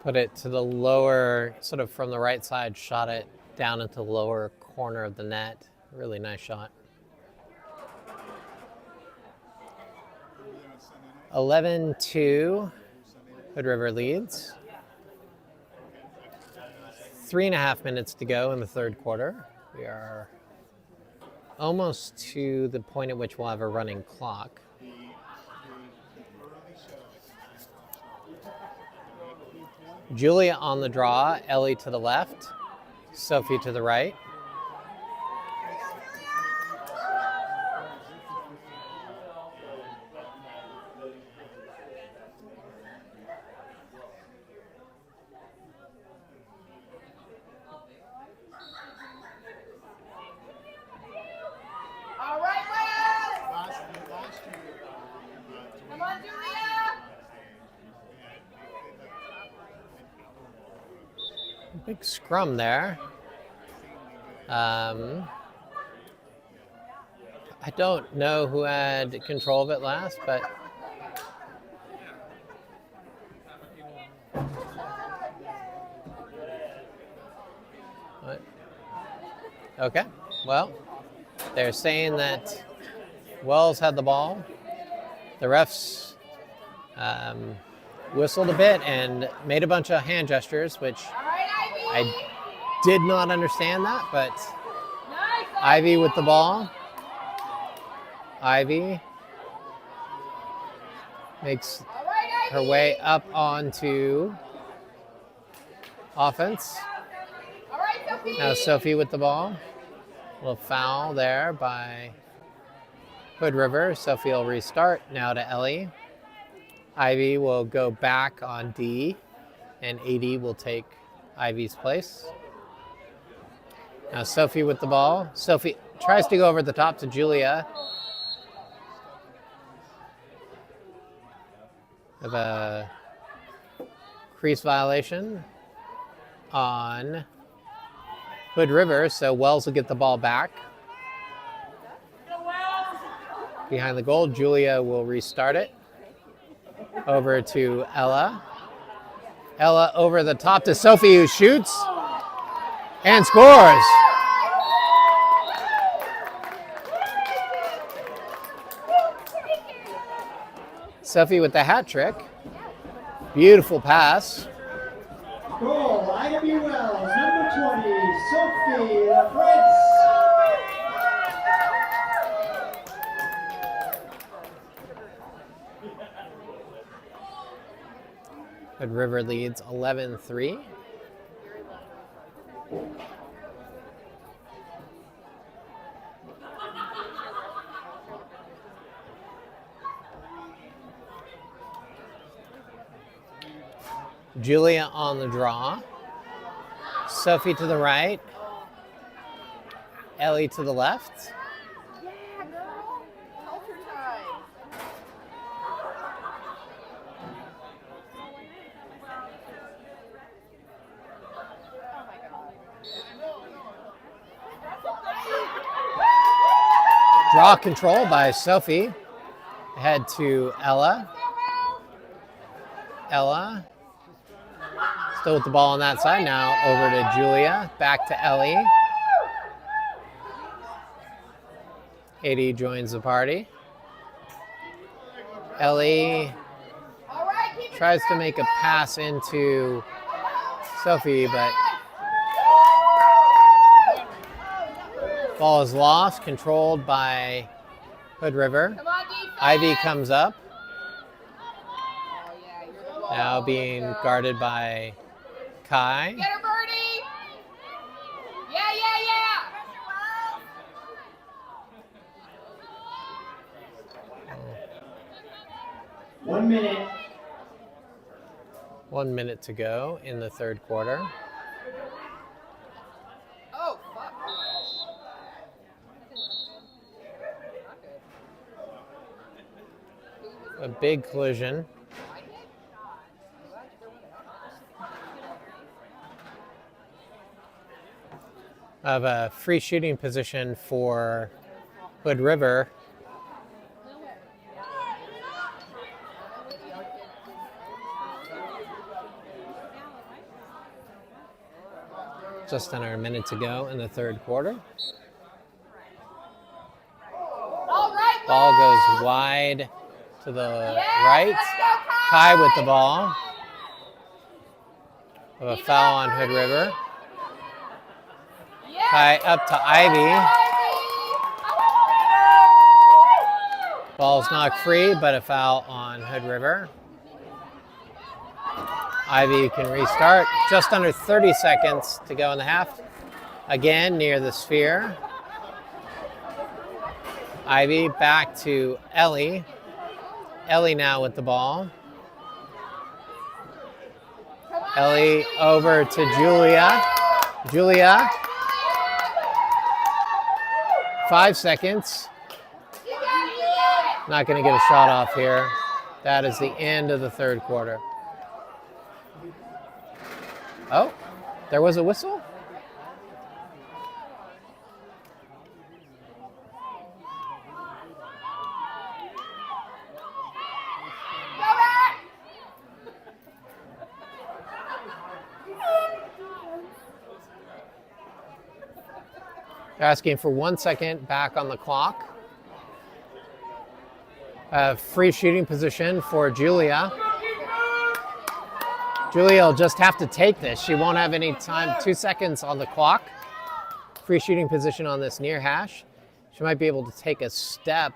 put it to the lower, sort of from the right side, shot it down into the lower corner of the net. Really nice shot. 11-2, Hood River leads. 3.5 minutes to go in the third quarter. We are almost to the point at which we'll have a running clock. Julia on the draw, Ellie to the left, Sophie to the right. All right, Will. Come on, Julia. Big scrum there. I don't know who had control of it last, but what? Okay, well, they're saying that Wells had the ball. The refs whistled a bit and made a bunch of hand gestures, which All right, Ivy. I did not understand that, but Nice, Ivy with the ball. Ivy makes All right, her Ivy. way up onto offense. All right, Sophie. Now Sophie with the ball. A little foul there by Hood River. Sophie will restart. Now to Ellie. Ivy will go back on D, and AD will take Ivy's place. Now Sophie with the ball. Sophie tries to go over the top to Julia. Of a crease violation on Hood River, so Wells will get the ball back. Behind the goal, Julia will restart it. Over to Ella. Ella over the top to Sophie, who shoots and scores. Sophie with the hat trick. Beautiful pass. Goal, Ivy Wells, number 20, Sophie Lafritz. Hood River leads 11-3. Julia on the draw. Sophie to the right. Ellie to the left. Yeah, girl. Culture time. Oh my god. Draw control by Sophie. Ahead to Ella. Ella. Still with the ball on that side. Now over to Julia. Back to Ellie. 80 joins the party. Ellie All right, keep it tries to straight, make a girl. pass into Sophie, but ball is lost, controlled by Hood River. Come on, defense. Ivy comes up, Oh, yeah, you're the wall. now being Let's go. guarded by Kai. Get her, Birdie. Yeah, yeah, yeah. 1 minute. 1 minute to go in the third quarter. Oh, fuck. Not good. A big collision. Of a free shooting position for Hood River. Just under a minute to go in the third quarter. All right, Ball Will. goes wide to the Yes, right. let's go, Kai with the ball. Of a Keep it foul up, on Hood Birdie. River. Yes. Kai up to Ivy. Ball's knocked free, but a foul on Hood River. Ivy can restart. Just under 30 seconds to go in the half. Again, near the sphere. Ivy back to Ellie. Ellie now with the ball. Ellie over to Julia. Julia. 5 seconds. Not going to get a shot off here. That is the end of the third quarter. Oh, there was a whistle? Go back. They're asking for 1 second back on the clock. Free shooting position for Julia. Julia will just have to take this. She won't have any time. 2 seconds on the clock. Free shooting position on this near hash. She might be able to take a step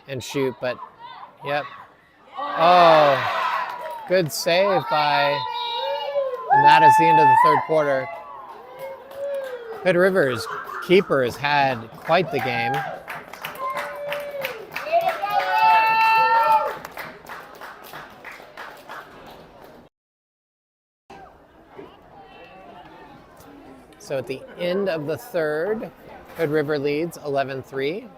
and shoot, but yep. Oh, good save by, and that is the end of the third quarter. Hood River's keeper has had quite the game. Way to go. So at the end of the third, Hood River leads 11-3.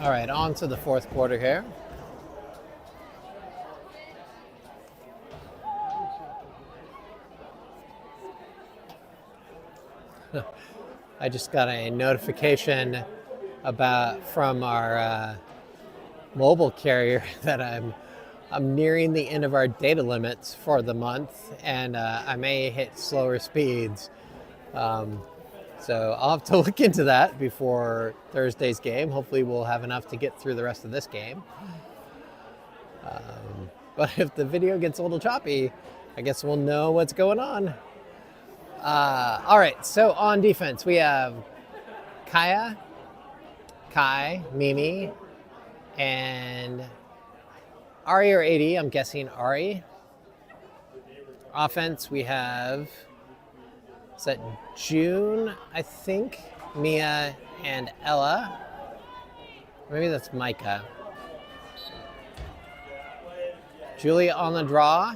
All right, on to the fourth quarter here. I just got a notification from our mobile carrier that I'm nearing the end of our data limits for the month, and I may hit slower speeds. So I'll have to look into that before Thursday's game. Hopefully we'll have enough to get through the rest of this game. But if the video gets a little choppy, I guess we'll know what's going on. All right, so on defense, we have Kaya, Kai, Mimi, and Ari or AD. I'm guessing Ari. Offense, we have, is that June, I think, Mia, and Ella. Maybe that's Micah. Julia on the draw.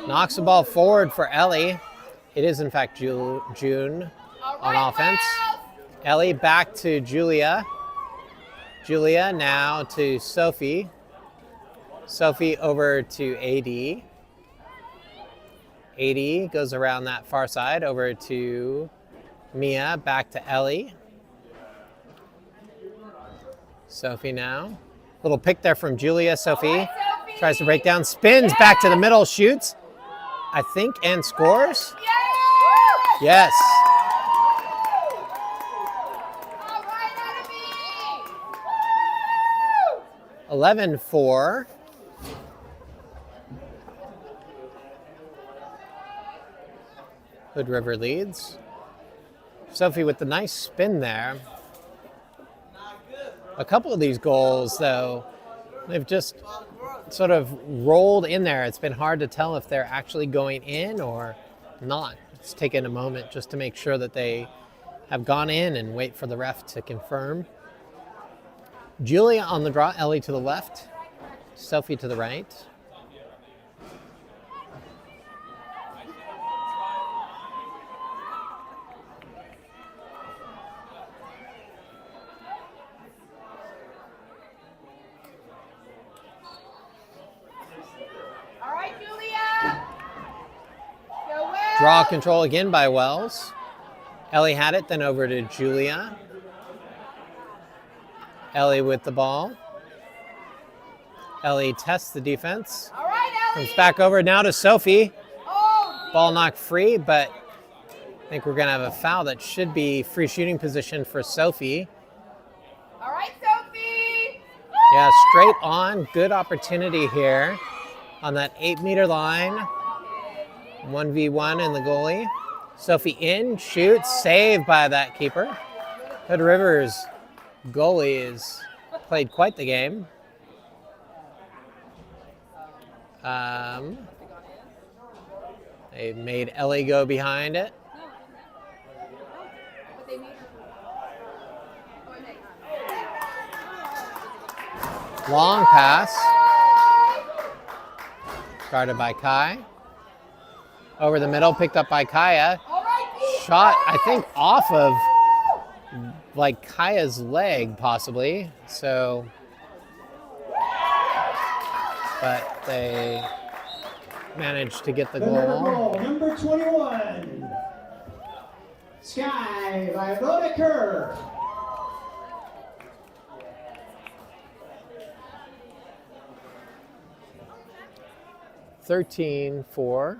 Knocks the ball forward for Ellie. It is, in fact, June on offense. Ellie back to Julia. Julia now to Sophie. Sophie over to AD. AD goes around that far side over to Mia, back to Ellie. Sophie now. Little pick there from Julia. Sophie tries to break down, spins back to the middle, shoots, I think, and scores. Yes. All right, enemy. 11-4. Hood River leads. Sophie with the nice spin there. A couple of these goals, though, they've just sort of rolled in there. It's been hard to tell if they're actually going in or not. It's taken a moment just to make sure that they have gone in and wait for the ref to confirm. Julia on the draw, Ellie to the left, Sophie to the right. All right, Julia. Go Will. Draw control again by Wells. Ellie had it, then over to Julia. Ellie with the ball. Ellie tests the defense. All right, Ellie. Comes back over now to Sophie. Oh, Ball knocked free, but I think we're going to have a foul that should be free shooting position for Sophie. all right, Sophie. Yeah, straight on. Good opportunity here on that 8-meter line. 1v1 in the goalie. Sophie in, shoots, saved by that keeper. Hood Rivers goalie has played quite the game. They made Ellie go behind it. Long pass. Guarded by Kai. Over the middle, picked up by Kaya. All right, Shot, I think, off of like Kaya's leg, possibly. So, but they managed to get the goal. Number 21. Sky by Bodeker. $13-4.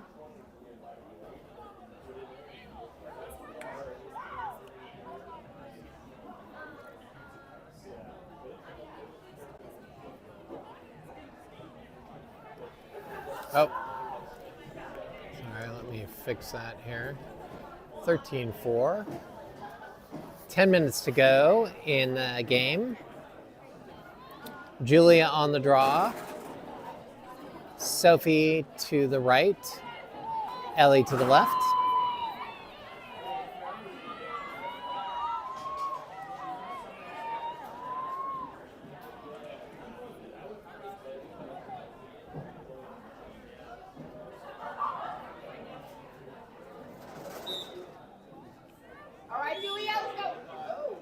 Oh. Sorry, let me fix that here. 13-4. 10 minutes to go in the game. Julia on the draw. Sophie to the right. Ellie to the left. all right, Julia, let's go.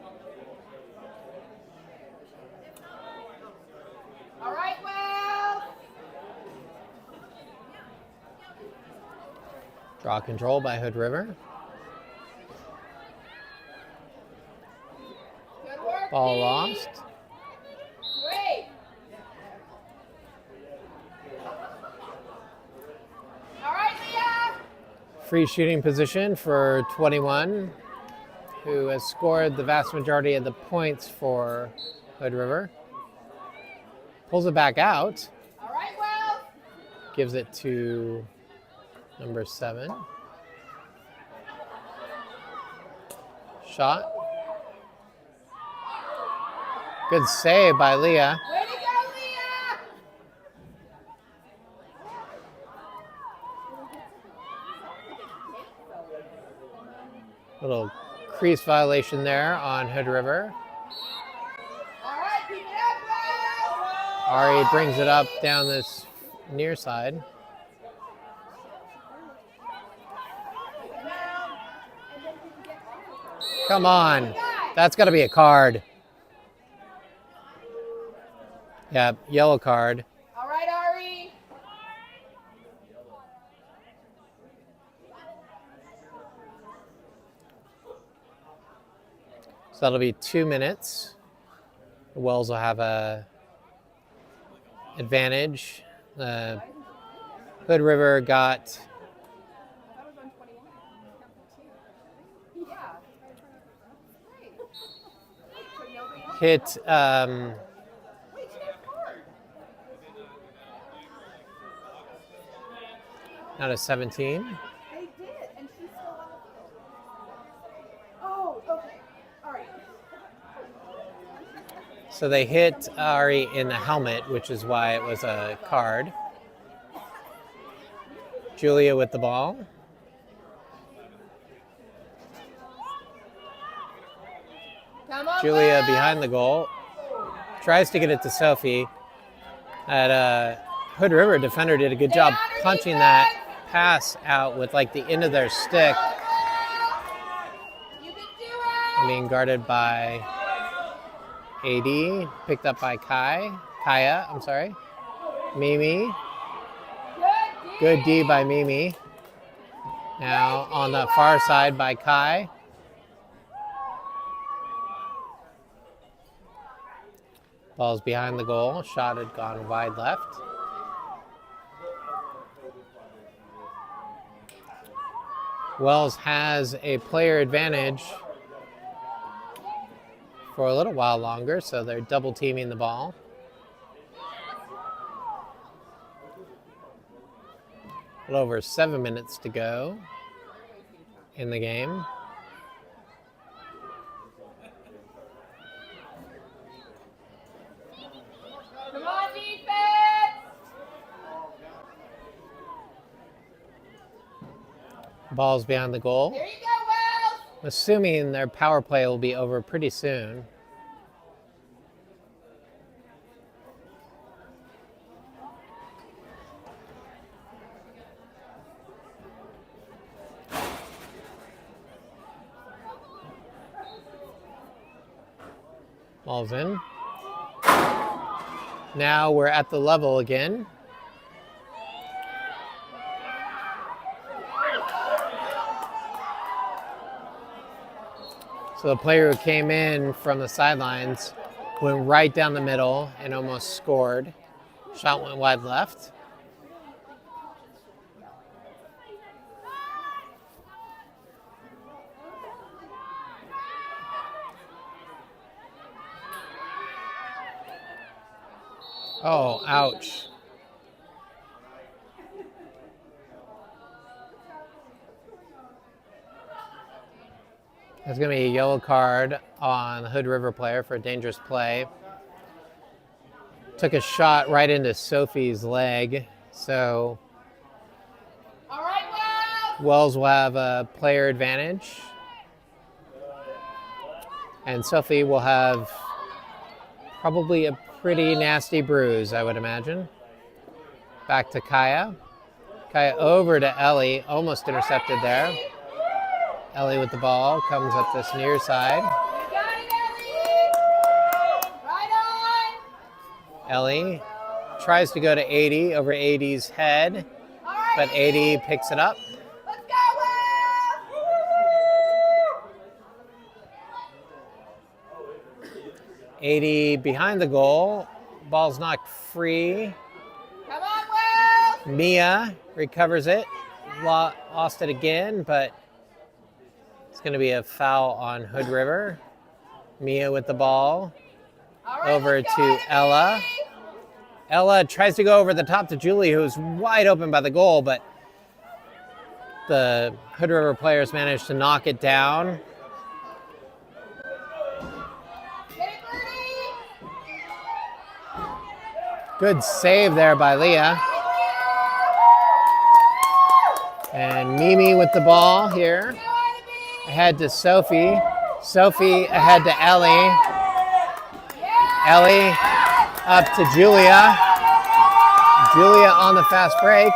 Draw control by Hood River. Good work, Ball Dee. lost. Great. All right, Leah. Free shooting position for 21, who has scored the vast majority of the points for Hood River. Pulls it back out, All right, Wells. gives it to number 7. Shot. Good save by Leah. Way to go, Leah. Little crease violation there on Hood River. All right, keep it up, Wells. Ari brings it up down this near side. Come on. That's got to be a card. Yeah, yellow card. All right, Ari. So that'll be 2 minutes. The Wells will have a advantage. Hood River got hit out of 17. They did, and she's still on the field. Oh, okay. All right. So they hit Ari in the helmet, which is why it was a card. Julia with the ball. Come on, Julia Wells. behind the goal. Tries to get it to Sophie. That Hood River defender did a good job punching that pass out with like the end of their stick, You can do it. being guarded by AD, picked up by Kaya, I'm sorry. Mimi, good D by Mimi. Now on the far side by Kai. Ball's behind the goal, shot had gone wide left. Wells has a player advantage for a little while longer, so they're double teaming the ball. A little over 7 minutes to go in the game. Come on, defense. Ball's behind the goal. There you go, Wells. Assuming their power play will be over pretty soon. Ball's in. Now we're at the level again. So the player who came in from the sidelines went right down the middle and almost scored. Shot went wide left. Oh, ouch. There's going to be a yellow card on the Hood River player for a dangerous play. Took a shot right into Sophie's leg. So All right, Wells. Wells will have a player advantage. And Sophie will have probably a pretty nasty bruise, I would imagine. Back to Kaya. Kaya over to Ellie, almost intercepted there. Ellie with the ball, comes up this near side. You got it, Ellie. Right on. Ellie tries to go to 80 over 80's head, All right, but 80 picks it up. Let's go. 80 behind the goal. Ball's knocked free. Come on, Wells. Mia recovers it. Lost it again, but it's going to be a foul on Hood River. Mia with the ball. All right, Over let's go, to Ivy. Ella. Ella tries to go over the top to Julie, who's wide open by the goal, but the Hood River players managed to knock it down. Get it, Birdie. Good save there by Leah. And Mimi with the ball here. Go, Ivy. Ahead to Sophie. Sophie ahead to Ellie. Yeah. Ellie up to Julia. Julia on the fast break.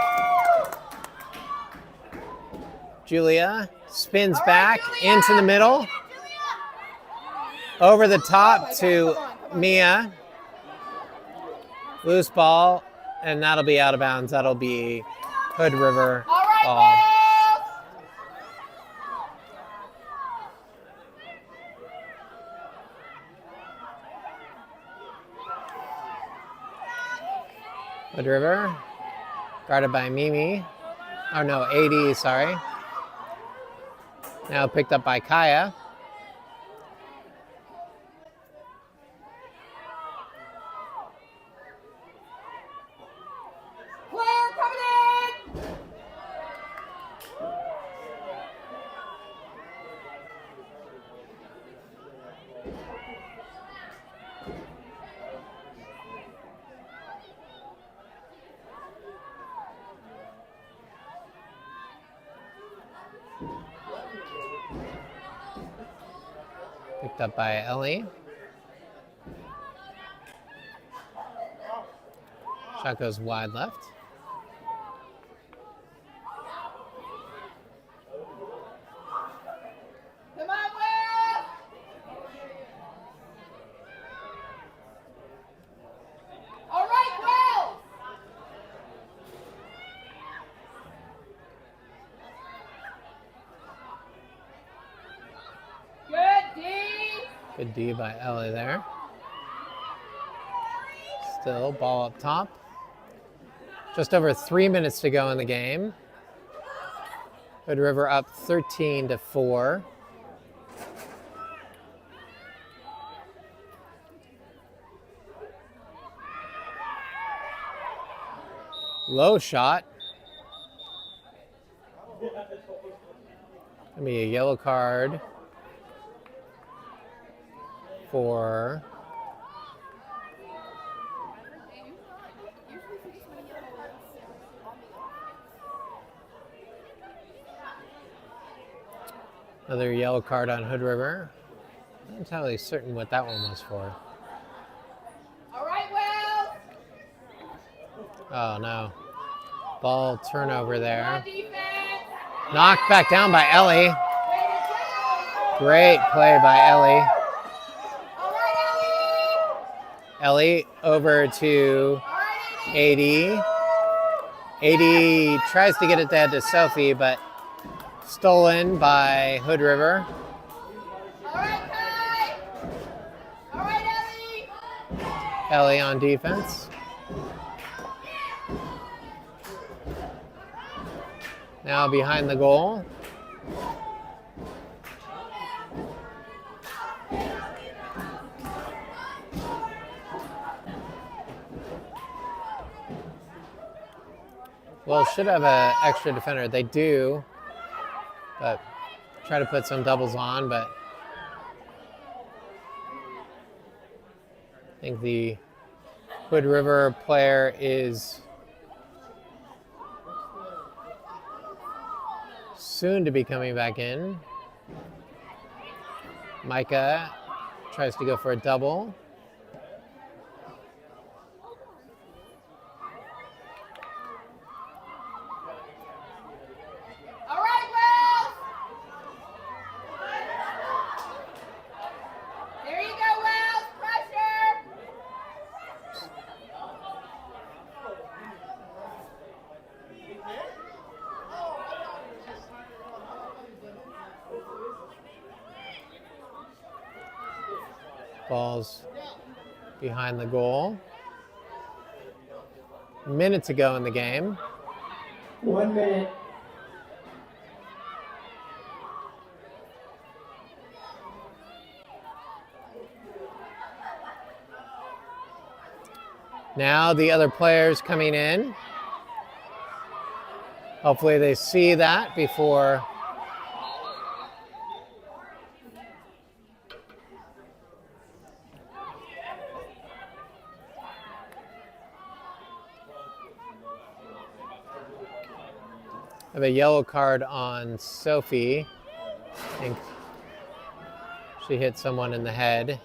Julia spins back into the middle. Over the top to Mia. Loose ball, and that'll be out of bounds. That'll be Hood River All right, ball. Wells. Hood River, guarded by Mimi. Oh no, 80, sorry. Now picked up by Kaya. Claire coming in. Picked up by Ellie. Shot goes wide left. Come on, Wells. All right, Wells. Good D. Good D by Ellie there. Still ball up top. Just over 3 minutes to go in the game. Hood River up 13-4. Low shot. Gonna be a yellow card for another yellow card on Hood River. Not entirely certain what that one was for. All right, Wells. Oh no. Ball turnover Come on, there. defense. Knocked back down by Ellie. Way to go. Great play by Ellie. All right, Ellie over to Ellie. All right, Amy. 80. 80 tries to get it dead to Sophie, but stolen by Hood River. All right, Kai. All right, Ellie. Ellie on defense. Now behind the goal. Well, should have an extra defender. They do, but try to put some doubles on, but I think the Hood River player is soon to be coming back in. Micah tries to go for a double. All right, Wells. There you go, Wells. Pressure. Ball's behind the goal. Minute to go in the game. 1 minute. Now the other players coming in. Hopefully they see that before. I have a yellow card on Sophie. I think she hit someone in the head.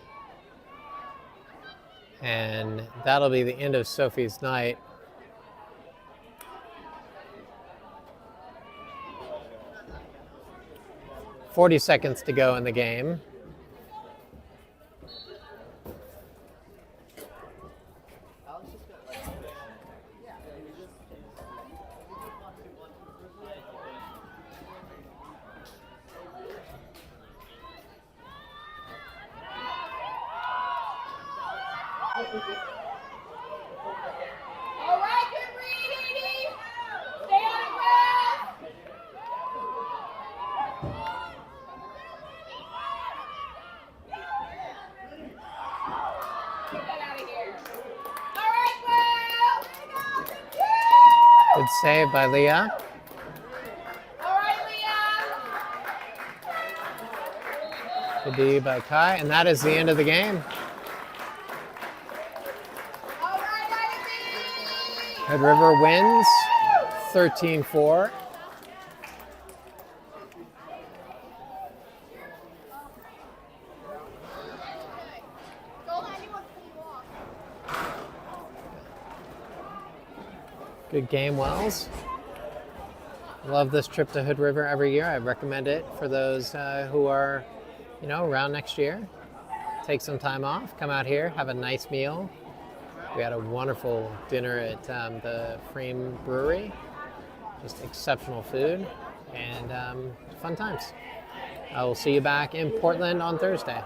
And that'll be the end of Sophie's night. "40 seconds to go in the game. All right, good read, Edie. Stay on it, Wells. Get that out of here. All right, Wells. Good save by Leah. All right, Leah. Good D by Kai. And that is the end of the game. All right, Ivy. Hood River wins 13-4. Good game, Wells. Love this trip to Hood River every year. I recommend it for those who are, around next year. Take some time off, come out here, have a nice meal. We had a wonderful dinner at the Frame Brewery. Just exceptional food and fun times. I will see you back in Portland on Thursday.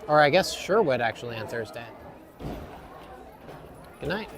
Or I guess Sherwood actually on Thursday. Good night.